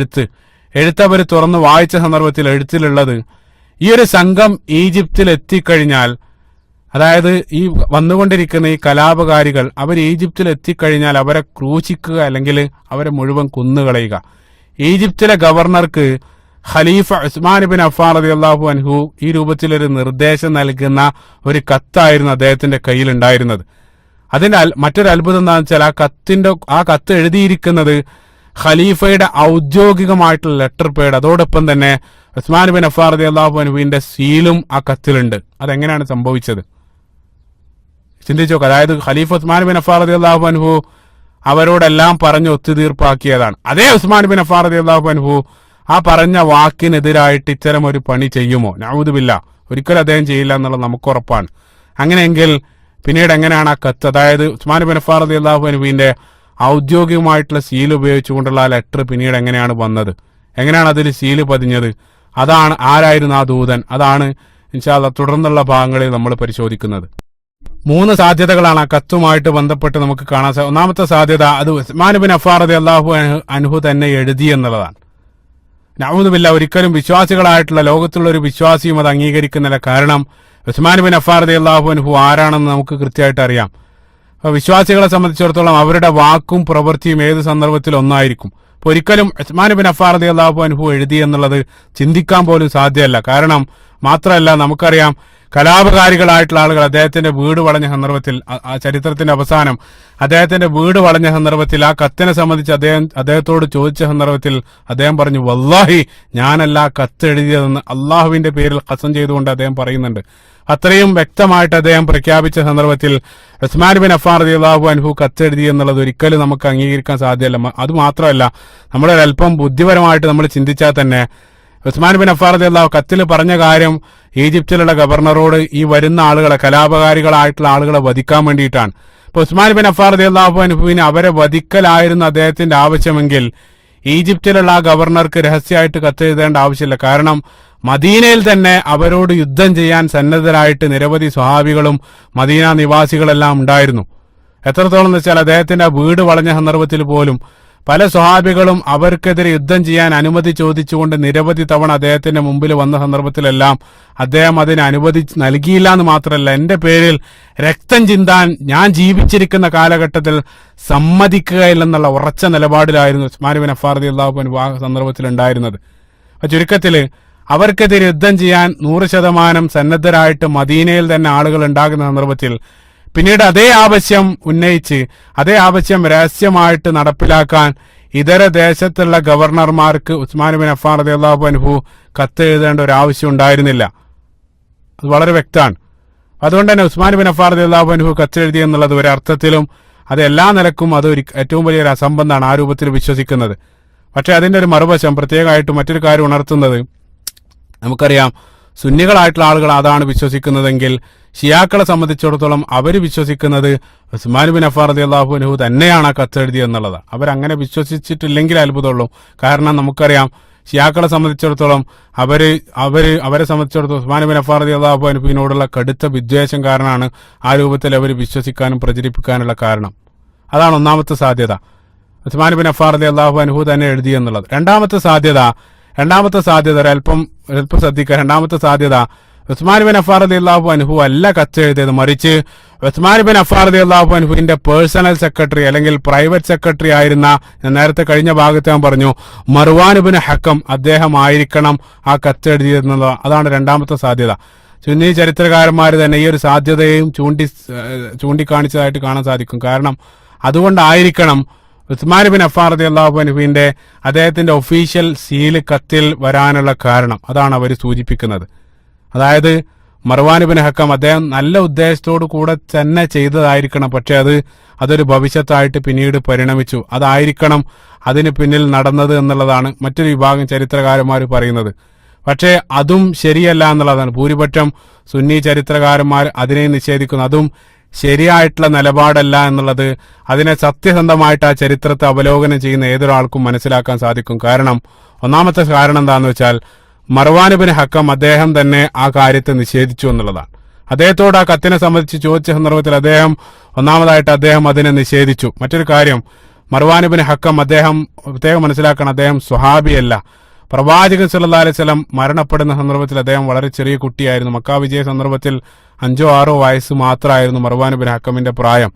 എഴുത്ത് അവർ തുറന്ന് വായിച്ച സന്ദർഭത്തിൽ എഴുത്തിലുള്ളത്, ഈ ഒരു സംഘം ഈജിപ്തിൽ എത്തിക്കഴിഞ്ഞാൽ, അതായത് ഈ വന്നുകൊണ്ടിരിക്കുന്ന ഈ കലാപകാരികൾ അവർ ഈജിപ്തിൽ എത്തിക്കഴിഞ്ഞാൽ അവരെ ക്രൂശിക്കുക അല്ലെങ്കിൽ അവരെ മുഴുവൻ കൊന്നുകളയുക. ഈജിപ്തിലെ ഗവർണർക്ക് ഖലീഫ ഉസ്മാൻ ബിൻ അഫ്ഫാൻ റളിയല്ലാഹു അൻഹു ഈ രൂപത്തിലൊരു നിർദ്ദേശം നൽകുന്ന ഒരു കത്തായിരുന്നു അദ്ദേഹത്തിന്റെ കയ്യിൽ ഉണ്ടായിരുന്നത്. അതിനാൽ മറ്റൊരു അത്ഭുതം എന്താണെന്ന് വെച്ചാൽ ആ കത്ത് എഴുതിയിരിക്കുന്നത് ഖലീഫയുടെ ഔദ്യോഗികമായിട്ടുള്ള ലെറ്റർ പേഡ്, അതോടൊപ്പം തന്നെ ഉസ്മാൻ ബിൻ അഫ്ഫാൻ റളിയല്ലാഹു അൻഹുവിന്റെ സീലും ആ കത്തിലുണ്ട്. അതെങ്ങനെയാണ് സംഭവിച്ചത് ചിന്തിച്ചു നോക്കുക. അതായത് ഖലീഫ ഉസ്മാൻ ബിൻ അഫ്ഫാൻ റളിയല്ലാഹു അൻഹു അവരോടെല്ലാം പറഞ്ഞ് ഒത്തുതീർപ്പാക്കിയതാണ്. അതേ ഉസ്മാൻ ബിൻ അഫ്ഫാൻ റളിയല്ലാഹു അൻഹു ആ പറഞ്ഞ വാക്കിനെതിരായിട്ട് ഇത്തരം ഒരു പണി ചെയ്യുമോ? നഊദു ബില്ലാഹ്, ഒരിക്കലും അദ്ദേഹം ചെയ്യില്ല എന്നുള്ളത് നമുക്ക് ഉറപ്പാണ്. അങ്ങനെയെങ്കിൽ പിന്നീട് എങ്ങനെയാണ് ആ കത്ത്, അതായത് ഉസ്മാൻ ബിൻ അഫ്ഫാൻ റളിയല്ലാഹു അൻഹുവിന്റെ ഔദ്യോഗികമായിട്ടുള്ള സീൽ ഉപയോഗിച്ചുകൊണ്ടുള്ള ആ ലെറ്റർ പിന്നീട് എങ്ങനെയാണ് വന്നത്? എങ്ങനെയാണ് അതിൽ സീല് പതിഞ്ഞത്? ആരായിരുന്നു ആ ദൂതൻ? അതാണ് ഇൻഷാ അല്ലാഹ് തുടർന്നുള്ള ഭാഗങ്ങളിൽ നമ്മൾ പരിശോധിക്കുന്നത്. 3 സാധ്യതകളാണ് ആ കത്തുമായിട്ട് ബന്ധപ്പെട്ട് നമുക്ക് കാണാൻ ഒന്നാമത്തെ സാധ്യത, അത് ഉസ്മാൻ ബിൻ അഫ്ഫാൻ റളിയല്ലാഹു അൻഹു തന്നെ എഴുതി എന്നുള്ളതാണ്. നഊദുബില്ലാ, ഒരിക്കലും വിശ്വാസികളായിട്ടുള്ള ലോകത്തുള്ള ഒരു വിശ്വാസിയും അത് അംഗീകരിക്കുന്നില്ല. കാരണം ഉസ്മാൻ ബിൻ അഫ്ഫാൻ റളിയല്ലാഹു അൻഹു ആരാണെന്ന് നമുക്ക് കൃത്യമായിട്ട് അറിയാം. അപ്പൊ വിശ്വാസികളെ സംബന്ധിച്ചിടത്തോളം അവരുടെ വാക്കും പ്രവൃത്തിയും ഏത് സന്ദർഭത്തിൽ ഒന്നായിരിക്കും. അപ്പൊ ഒരിക്കലും ഉസ്മാൻ ബിൻ അഫ്ഫാൻ റളിയല്ലാഹു അൻഹു എഴുതി എന്നുള്ളത് ചിന്തിക്കാൻ പോലും സാധ്യമല്ല. കാരണം മാത്രമല്ല, നമുക്കറിയാം കലാപകാരികളായിട്ടുള്ള ആളുകൾ അദ്ദേഹത്തിന്റെ വീട് വളഞ്ഞ സന്ദർഭത്തിൽ, ആ ചരിത്രത്തിന്റെ അവസാനം അദ്ദേഹത്തിന്റെ വീട് വളഞ്ഞ സന്ദർഭത്തിൽ ആ കത്തിനെ സംബന്ധിച്ച് അദ്ദേഹത്തോട് ചോദിച്ച സന്ദർഭത്തിൽ അദ്ദേഹം പറഞ്ഞു, വല്ലാഹി ഞാനല്ല കത്ത് എഴുതിയതെന്ന് അള്ളാഹുവിന്റെ പേരിൽ ഖസം ചെയ്തുകൊണ്ട് അദ്ദേഹം പറയുന്നുണ്ട്. അത്രയും വ്യക്തമായിട്ട് അദ്ദേഹം പ്രഖ്യാപിച്ച സന്ദർഭത്തിൽ ഉസ്മാൻ ബിൻ അഫ്ഫാൻ റളിയല്ലാഹു അൻഹു കത്തെഴുതി എന്നുള്ളത് ഒരിക്കലും നമുക്ക് അംഗീകരിക്കാൻ സാധ്യമല്ല. അത് മാത്രമല്ല, നമ്മളൊരല്പം ബുദ്ധിപരമായിട്ട് നമ്മൾ ചിന്തിച്ചാൽ തന്നെ ഉസ്മാൻ ബിൻ അഫ്ഫാൻ റളിയല്ലാഹു കത്തിൽ പറഞ്ഞ കാര്യം ഈജിപ്തിലുള്ള ഗവർണറോട് ഈ വരുന്ന ആളുകളെ, കലാപകാരികളായിട്ടുള്ള ആളുകളെ വധിക്കാൻ വേണ്ടിയിട്ടാണ്. ഇപ്പൊ ഉസ്മാൻ ബിൻ അഫ്ഫാൻ റളിയല്ലാഹു അൻഹുവിന് അവരെ വധിക്കലായിരുന്നു അദ്ദേഹത്തിന്റെ ആവശ്യമെങ്കിൽ ഈജിപ്തിലുള്ള ആ ഗവർണർക്ക് രഹസ്യമായിട്ട് കത്തെഴുതേണ്ട ആവശ്യമില്ല. കാരണം മദീനയിൽ തന്നെ അവരോട് യുദ്ധം ചെയ്യാൻ സന്നദ്ധരായിട്ട് നിരവധി സ്വഹാബികളും മദീന നിവാസികളെല്ലാം ഉണ്ടായിരുന്നു. എത്രത്തോളം എന്ന് വെച്ചാൽ അദ്ദേഹത്തിന്റെ വീട് വളഞ്ഞ സന്ദർഭത്തിൽ പോലും പല സ്വഹാബികളും അവർക്കെതിരെ യുദ്ധം ചെയ്യാൻ അനുമതി ചോദിച്ചുകൊണ്ട് നിരവധി തവണ അദ്ദേഹത്തിന്റെ മുമ്പിൽ വന്ന സന്ദർഭത്തിലെല്ലാം അദ്ദേഹം അതിന് അനുമതി നൽകിയില്ല എന്ന് മാത്രമല്ല, എന്റെ പേരിൽ രക്തം ചിന്താൻ ഞാൻ ജീവിച്ചിരിക്കുന്ന കാലഘട്ടത്തിൽ സമ്മതിക്കുകയില്ലെന്നുള്ള ഉറച്ച നിലപാടിലായിരുന്നു ഉസ്മാൻ ബിൻ അഫ്ഫാൻ റളിയല്ലാഹു അൻഹു ആ സന്ദർഭത്തിൽ ഉണ്ടായിരുന്നത്. ചുരുക്കത്തില് അവർക്കെതിരെ യുദ്ധം ചെയ്യാൻ 100% സന്നദ്ധരായിട്ട് മദീനയിൽ തന്നെ ആളുകൾ ഉണ്ടാകുന്ന സന്ദർഭത്തിൽ പിന്നീട് അതേ ആവശ്യം ഉന്നയിച്ച് അതേ ആവശ്യം രഹസ്യമായിട്ട് നടപ്പിലാക്കാൻ ഇതര ദേശത്തുള്ള ഗവർണർമാർക്ക് ഉസ്മാൻ ബിൻ അഫ്ഫാൻ റളിയല്ലാഹു അൻഹു കത്ത് എഴുതേണ്ട ഒരു ആവശ്യം ഉണ്ടായിരുന്നില്ല. അത് വളരെ വ്യക്തമാണ്. അതുകൊണ്ട് തന്നെ ഉസ്മാൻ ബിൻ അഫ്ഫാൻ റളിയല്ലാഹു അൻഹു കത്തെഴുതി എന്നുള്ളത് ഒരർത്ഥത്തിലും അത് എല്ലാ നിലക്കും അത് ഏറ്റവും വലിയൊരു അസംബന്ധമാണ് ആ രൂപത്തിൽ വിശ്വസിക്കുന്നത്. പക്ഷെ അതിന്റെ ഒരു മറുവശം പ്രത്യേകമായിട്ട് മറ്റൊരു കാര്യം ഉണർത്തുന്നത്, നമുക്കറിയാം സുന്നികളായിട്ടുള്ള ആളുകൾ അതാണ് വിശ്വസിക്കുന്നതെങ്കിൽ ഷിയാക്കളെ സംബന്ധിച്ചിടത്തോളം അവർ വിശ്വസിക്കുന്നത് ഉസ്മാൻ ബിൻ അഫ്ഫാൻ റളിയല്ലാഹു അൻഹു തന്നെയാണ് ആ കത്തെഴുതി എന്നുള്ളത്. അവരങ്ങനെ വിശ്വസിച്ചിട്ടില്ലെങ്കിൽ അത്ഭുതമുള്ളൂ. കാരണം നമുക്കറിയാം ഷിയാക്കളെ സംബന്ധിച്ചിടത്തോളം അവരെ സംബന്ധിച്ചിടത്തോളം ഉസ്മാൻ ബിൻ അഫ്ഫാൻ റളിയല്ലാഹു അൻഹുവിനോടുള്ള കടുത്ത വിദ്വേഷം കാരണമാണ് ആ രൂപത്തിൽ അവർ വിശ്വസിക്കാനും പ്രചരിപ്പിക്കാനുള്ള കാരണം. അതാണ് ഒന്നാമത്തെ സാധ്യത, ഉസ്മാൻ ബിൻ അഫ്ഫാൻ റളിയല്ലാഹു അൻഹു തന്നെ എഴുതി എന്നുള്ളത്. രണ്ടാമത്തെ സാധ്യത ഒരല്പം ശ്രദ്ധിക്കുക. രണ്ടാമത്തെ സാധ്യത, ഉസ്മാൻ ബിൻ അഫ്ഫാൻ റളിയല്ലാഹു അൻഹു അല്ല കത്തെഴുതിയത്, മറിച്ച് ഉസ്മാൻ ബിൻ അഫ്ഫാൻ റളിയല്ലാഹു അൻഹുവിന്റെ പേഴ്സണൽ സെക്രട്ടറി അല്ലെങ്കിൽ പ്രൈവറ്റ് സെക്രട്ടറി ആയിരുന്ന, ഞാൻ നേരത്തെ കഴിഞ്ഞ ഭാഗത്ത് ഞാൻ പറഞ്ഞു, മർവാൻ ഇബ്നു ഹക്കം അദ്ദേഹം ആയിരിക്കണം ആ കത്തെഴുതിയെന്നുള്ളത്. അതാണ് രണ്ടാമത്തെ സാധ്യത. സുന്നി ചരിത്രകാരന്മാർ തന്നെ ഈ ഒരു സാധ്യതയും ചൂണ്ടിക്കാണിച്ചതായിട്ട് കാണാൻ സാധിക്കും. കാരണം അതുകൊണ്ടായിരിക്കണം ഉസ്മാൻ ബിൻ അഫ്ഫാൻ റളിയല്ലാഹു അൻഹുവിന്റെ അദ്ദേഹത്തിന്റെ ഒഫീഷ്യൽ സീല് കത്തിൽ വരാനുള്ള കാരണം. അതാണ് അവർ സൂചിപ്പിക്കുന്നത്. അതായത് മർവാൻ ഇബ്നു ഹക്കം അദ്ദേഹം നല്ല ഉദ്ദേശത്തോടു കൂടെ തന്നെ ചെയ്തതായിരിക്കണം, പക്ഷെ അതൊരു ഭവിഷ്യത്തായിട്ട് പിന്നീട് പരിണമിച്ചു. അതായിരിക്കണം അതിന് പിന്നിൽ നടന്നത് എന്നുള്ളതാണ് മറ്റൊരു വിഭാഗം ചരിത്രകാരന്മാർ പറയുന്നത്. പക്ഷേ അതും ശരിയല്ല എന്നുള്ളതാണ്. ഭൂരിപക്ഷം സുന്നി ചരിത്രകാരന്മാർ അതിനെ നിഷേധിക്കുന്നു. അതും ശരിയായിട്ടുള്ള നിലപാടല്ല എന്നുള്ളത് അതിനെ സത്യസന്ധമായിട്ട് ആ ചരിത്രത്തെ അവലോകനം ചെയ്യുന്ന ഏതൊരാൾക്കും മനസ്സിലാക്കാൻ സാധിക്കും. കാരണം ഒന്നാമത്തെ കാരണം എന്താണെന്ന് വെച്ചാൽ മർവാൻ ഇബ്നു ഹക്കം അദ്ദേഹം തന്നെ ആ കാര്യത്തെ നിഷേധിച്ചു എന്നുള്ളതാണ്. അദ്ദേഹത്തോട് ആ കത്തിനെ സംബന്ധിച്ച് ചോദിച്ച സന്ദർഭത്തിൽ ഒന്നാമതായിട്ട് അദ്ദേഹം അതിനെ നിഷേധിച്ചു. മറ്റൊരു കാര്യം, മർവാൻ ഇബ്നു ഹക്കം അദ്ദേഹം പ്രത്യേകം മനസ്സിലാക്കണം, അദ്ദേഹം സ്വഹാബിയല്ല. പ്രവാചകൻ സല്ലല്ലാഹു അലൈഹി വസല്ലം മരണപ്പെടുന്ന സന്ദർഭത്തിൽ അദ്ദേഹം വളരെ ചെറിയ കുട്ടിയായിരുന്നു. മക്ക വിജയ സന്ദർഭത്തിൽ 5-6 വയസ്സ് മാത്രമായിരുന്നു മർവാൻ ഇബ്നു ഹക്കമിന്റെ പ്രായം.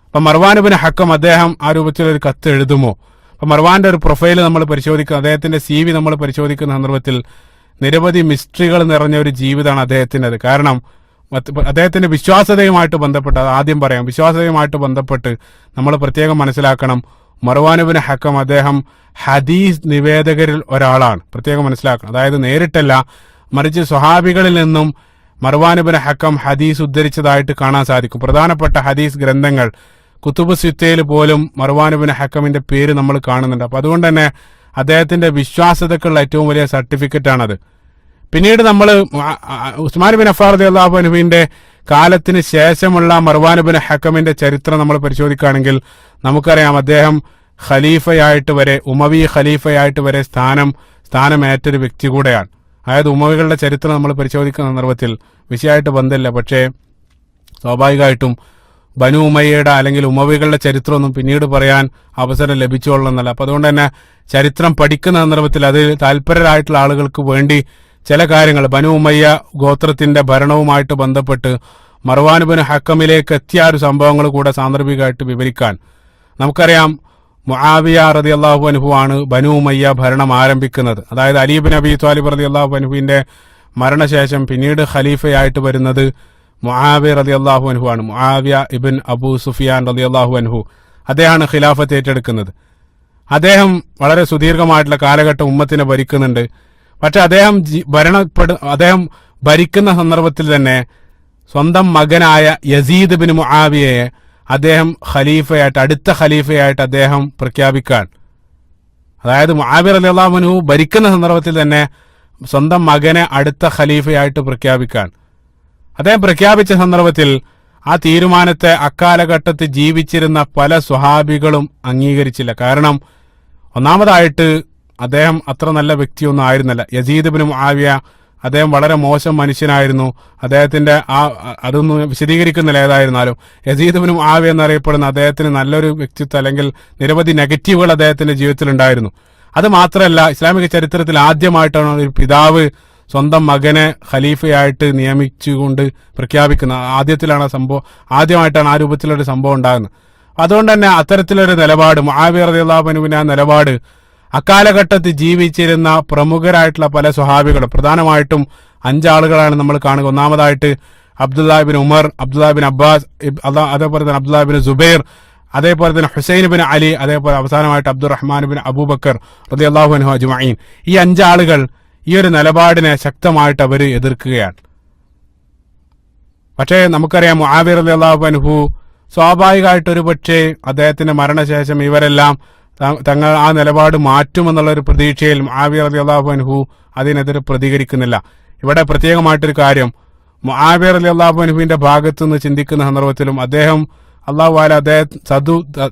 അപ്പൊ മർവാൻ ഇബ്നു ഹക്കം അദ്ദേഹം ആ രൂപത്തിൽ ഒരു കത്ത് എഴുതുമോ? അപ്പൊ മർവാന്റെ ഒരു പ്രൊഫൈൽ നമ്മൾ പരിശോധിക്കുന്ന, അദ്ദേഹത്തിന്റെ CV നമ്മൾ പരിശോധിക്കുന്ന സന്ദർഭത്തിൽ നിരവധി മിസ്റ്ററികൾ നിറഞ്ഞ ഒരു ജീവിതമാണ് അദ്ദേഹത്തിൻ്റെത്. കാരണം അദ്ദേഹത്തിന്റെ വിശ്വാസതയുമായിട്ട് ബന്ധപ്പെട്ട്, ആദ്യം പറയാം, വിശ്വാസതയുമായിട്ട് ബന്ധപ്പെട്ട് നമ്മൾ പ്രത്യേകം മനസ്സിലാക്കണം, മർവാൻ ഇബ്നു ഹക്കം അദ്ദേഹം ഹദീസ് നിവേദകരിൽ ഒരാളാണ്. പ്രത്യേകം മനസ്സിലാക്കണം. അതായത് നേരിട്ടല്ല, മറിച്ച് സ്വഹാബികളിൽ നിന്നും മർവാൻ ഇബ്നു ഹക്കം ഹദീസ് ഉദ്ധരിച്ചതായിട്ട് കാണാൻ സാധിക്കും. പ്രധാനപ്പെട്ട ഹദീസ് ഗ്രന്ഥങ്ങൾ കുതുബ് സിത്തയിൽ പോലും മർവാൻ ഇബ്നു ഹക്കമിന്റെ പേര് നമ്മൾ കാണുന്നുണ്ട്. അപ്പൊ അതുകൊണ്ട് തന്നെ അദ്ദേഹത്തിന്റെ വിശ്വാസതക്കുള്ള ഏറ്റവും വലിയ സർട്ടിഫിക്കറ്റ് ആണത്. പിന്നീട് നമ്മൾ ഉസ്മാൻ ബിൻ അഫ്ഫാൻ റളിയല്ലാഹു അൻഹുവിന്റെ കാലത്തിന് ശേഷമുള്ള മർവാൻ ഇബ്നു ഹക്കമിന്റെ ചരിത്രം നമ്മൾ പരിശോധിക്കുകയാണെങ്കിൽ നമുക്കറിയാം, അദ്ദേഹം ഖലീഫയായിട്ട് വരെ, ഉമവി ഖലീഫയായിട്ട് വരെ സ്ഥാനമേറ്റൊരു വ്യക്തി കൂടെയാണ്. അതായത് ഉമവികളുടെ ചരിത്രം നമ്മൾ പരിശോധിക്കുന്ന സന്ദർഭത്തിൽ വിഷയമായിട്ട് ബന്ധമില്ല, പക്ഷേ സ്വാഭാവികമായിട്ടും ബനു ഉമയ്യയുടെ അല്ലെങ്കിൽ ഉമവികളുടെ ചരിത്രമൊന്നും പിന്നീട് പറയാൻ അവസരം ലഭിച്ചോളണമെന്നല്ല. അപ്പൊ അതുകൊണ്ട് തന്നെ ചരിത്രം പഠിക്കുന്ന സന്ദർഭത്തിൽ അതിൽ താല്പര്യരായിട്ടുള്ള ആളുകൾക്ക് വേണ്ടി ചില കാര്യങ്ങൾ ബനു ഉമയ്യ ഗോത്രത്തിന്റെ ഭരണവുമായിട്ട് ബന്ധപ്പെട്ട് മർവാൻ ബിൻ ഹക്കമിലേക്ക് എത്തിയ ഒരു സംഭവങ്ങൾ കൂടെ സാന്ദർഭികമായിട്ട് വിവരിക്കാൻ. നമുക്കറിയാം മുആവിയ റളിയല്ലാഹു അൻഹു ആണ് ബനു ഉമയ്യ ഭരണം ആരംഭിക്കുന്നത്. അതായത് അലി ഇബ്നു അബീ ത്വാലിബ് റളിയല്ലാഹു അൻഹുവിന്റെ മരണശേഷം പിന്നീട് ഖലീഫയായിട്ട് വരുന്നത് മുആവിയ റളിയല്ലാഹു അൻഹു ആണ്. മുആവിയ ഇബ്ൻ അബൂ സുഫിയാൻ റളിയല്ലാഹു അൻഹു അദ്ദേഹമാണ് ഖിലാഫത്ത് ഏറ്റെടുക്കുന്നത്. അദ്ദേഹം വളരെ സുദീർഘമായിട്ടുള്ള കാലഘട്ടം ഉമ്മത്തിനെ ഭരിക്കുന്നുണ്ട്. പക്ഷെ അദ്ദേഹം ഭരിക്കുന്ന സന്ദർഭത്തിൽ തന്നെ സ്വന്തം മകനായ യസീദ് ബിൻ മുആവിയയെ അദ്ദേഹം ഖലീഫയായിട്ട്, അടുത്ത ഖലീഫയായിട്ട് അദ്ദേഹം പ്രഖ്യാപിക്കാൻ, അതായത് മുആവിയ റളിയല്ലാഹു അൻഹു ഭരിക്കുന്ന സന്ദർഭത്തിൽ തന്നെ സ്വന്തം മകനെ അടുത്ത ഖലീഫയായിട്ട് പ്രഖ്യാപിക്കാൻ അദ്ദേഹം പ്രഖ്യാപിച്ച സന്ദർഭത്തിൽ ആ തീരുമാനത്തെ അക്കാലഘട്ടത്തിൽ ജീവിച്ചിരുന്ന പല സ്വഹാബികളും അംഗീകരിച്ചില്ല. കാരണം ഒന്നാമതായിട്ട് അദ്ദേഹം അത്ര നല്ല വ്യക്തിയൊന്നും ആയിരുന്നില്ല. യസീദ് ഇബ്നു മുആവിയ അദ്ദേഹം വളരെ മോശം മനുഷ്യനായിരുന്നു. അദ്ദേഹത്തിന്റെ അതൊന്നും വിശദീകരിക്കുന്നില്ല. ഏതായിരുന്നാലും യസീദ് ഇബ്നു മുആവിയ എന്നറിയപ്പെടുന്ന അദ്ദേഹത്തിന് നല്ലൊരു വ്യക്തിത്വം അല്ലെങ്കിൽ നിരവധി നെഗറ്റീവുകൾ അദ്ദേഹത്തിന്റെ ജീവിതത്തിൽ ഉണ്ടായിരുന്നു. അത് മാത്രമല്ല, ഇസ്ലാമിക ചരിത്രത്തിൽ ആദ്യമായിട്ടാണ് ഒരു പിതാവ് സ്വന്തം മകനെ ഖലീഫയായിട്ട് നിയമിച്ചുകൊണ്ട് പ്രഖ്യാപിക്കുന്നത്. ആദ്യമായിട്ടാണ് ആ രൂപത്തിലൊരു സംഭവം ഉണ്ടാകുന്നത്. അതുകൊണ്ട് തന്നെ അത്തരത്തിലൊരു നിലപാട് മുആവിയ റളിയല്ലാഹു അൻഹുവിന്റെ ആ നിലപാട് അക്കാലഘട്ടത്തിൽ ജീവിച്ചിരുന്ന പ്രമുഖരായിട്ടുള്ള പല സ്വഹാബികളും, പ്രധാനമായിട്ടും 5 ആളുകളാണ് നമ്മൾ കാണുക. ഒന്നാമതായിട്ട് അബ്ദുല്ലാഹ് ഇബ്നു ഉമർ, അബ്ദുല്ലാഹ് ഇബ്നു അബ്ബാസ്, അതേപോലെ തന്നെ അബ്ദുല്ലാഹ് ഇബ്നു സുബൈർ, അതേപോലെ തന്നെ ഹുസൈൻ ഇബ്നു അലി, അതേപോലെ അവസാനമായിട്ട് അബ്ദുറഹ്മാൻ ഇബ്നു അബൂബക്കർ റളിയല്ലാഹു അൻഹു അജ്മഈൻ. ഈ 5 ആളുകൾ ഈ ഒരു നിലപാടിനെ ശക്തമായിട്ട് അവർ എതിർക്കുകയാണ്. പക്ഷേ നമുക്കറിയാം മുആവിയ റളിയല്ലാഹു അൻഹു സ്വാഭാവികമായിട്ട് ഒരു പക്ഷേ അദ്ദേഹത്തിന്റെ മരണശേഷം ഇവരെല്ലാം തങ്ങൾ ആ നിലപാട് മാറ്റുമെന്നുള്ള ഒരു പ്രതീക്ഷയിൽ മുആവിയ റളിയല്ലാഹു അൻഹു അതിനെതിരെ പ്രതികരിക്കുന്നില്ല. ഇവിടെ പ്രത്യേകമായിട്ടൊരു കാര്യം, മുആവിയ റളിയല്ലാഹു അൻഹുവിന്റെ ഭാഗത്തു നിന്ന് ചിന്തിക്കുന്ന സന്ദർഭത്തിലും അദ്ദേഹം അല്ലാഹു തആല അദ്ദേഹം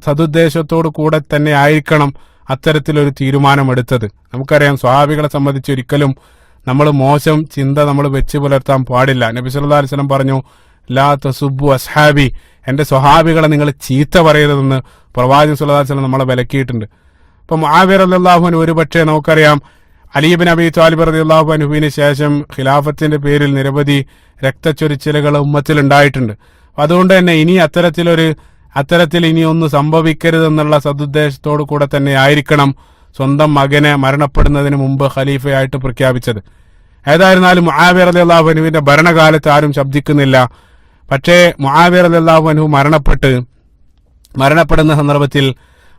സതുദ്ദേശത്തോടു കൂടെ തന്നെ ആയിരിക്കണം അത്തരത്തിലൊരു തീരുമാനമെടുത്തത്. നമുക്കറിയാം സ്വഹാബികളെ സംബന്ധിച്ച് ഒരിക്കലും നമ്മൾ മോശം ചിന്ത നമ്മൾ വെച്ച് പുലർത്താൻ പാടില്ല. നബി സല്ലല്ലാഹു അലൈഹി വസല്ലം പറഞ്ഞു, ലാ തസുബ്ബു അസ്ഹാബി, എന്റെ സ്വഹാബികളെ നിങ്ങൾ ചീത്ത പറയരുതെന്ന് പ്രവാചകൻ സല്ലല്ലാഹു അലൈഹി വസല്ലം നമ്മളെ വിലക്കിയിട്ടുണ്ട്. ഇപ്പൊ മുആവിയ റളിയല്ലാഹു അൻഹു ഒരു പക്ഷേ നമുക്കറിയാം അലി ഇബ്നു അബീ ത്വാലിബ് റളിയല്ലാഹു അൻഹുവിന് ശേഷം ഖിലാഫത്തിന്റെ പേരിൽ നിരവധി രക്തച്ചൊരിച്ചിലുകൾ ഉമ്മത്തിൽ ഉണ്ടായിട്ടുണ്ട്. അതുകൊണ്ട് തന്നെ അത്തരത്തിൽ ഇനി ഒന്നും സംഭവിക്കരുതെന്നുള്ള സദുദ്ദേശത്തോടു കൂടെ തന്നെ ആയിരിക്കണം സ്വന്തം മകനെ മരണപ്പെടുന്നതിന് മുമ്പ് ഖലീഫയായിട്ട് പ്രഖ്യാപിച്ചത്. ഏതായിരുന്നാലും മുആവിയ റളിയല്ലാഹു അൻഹുവിന്റെ ഭരണകാലത്ത് ആരും ശബ്ദിക്കുന്നില്ല. പക്ഷേ മുആവിയ റളിയല്ലാഹു അൻഹു മരണപ്പെടുന്ന സന്ദർഭത്തിൽ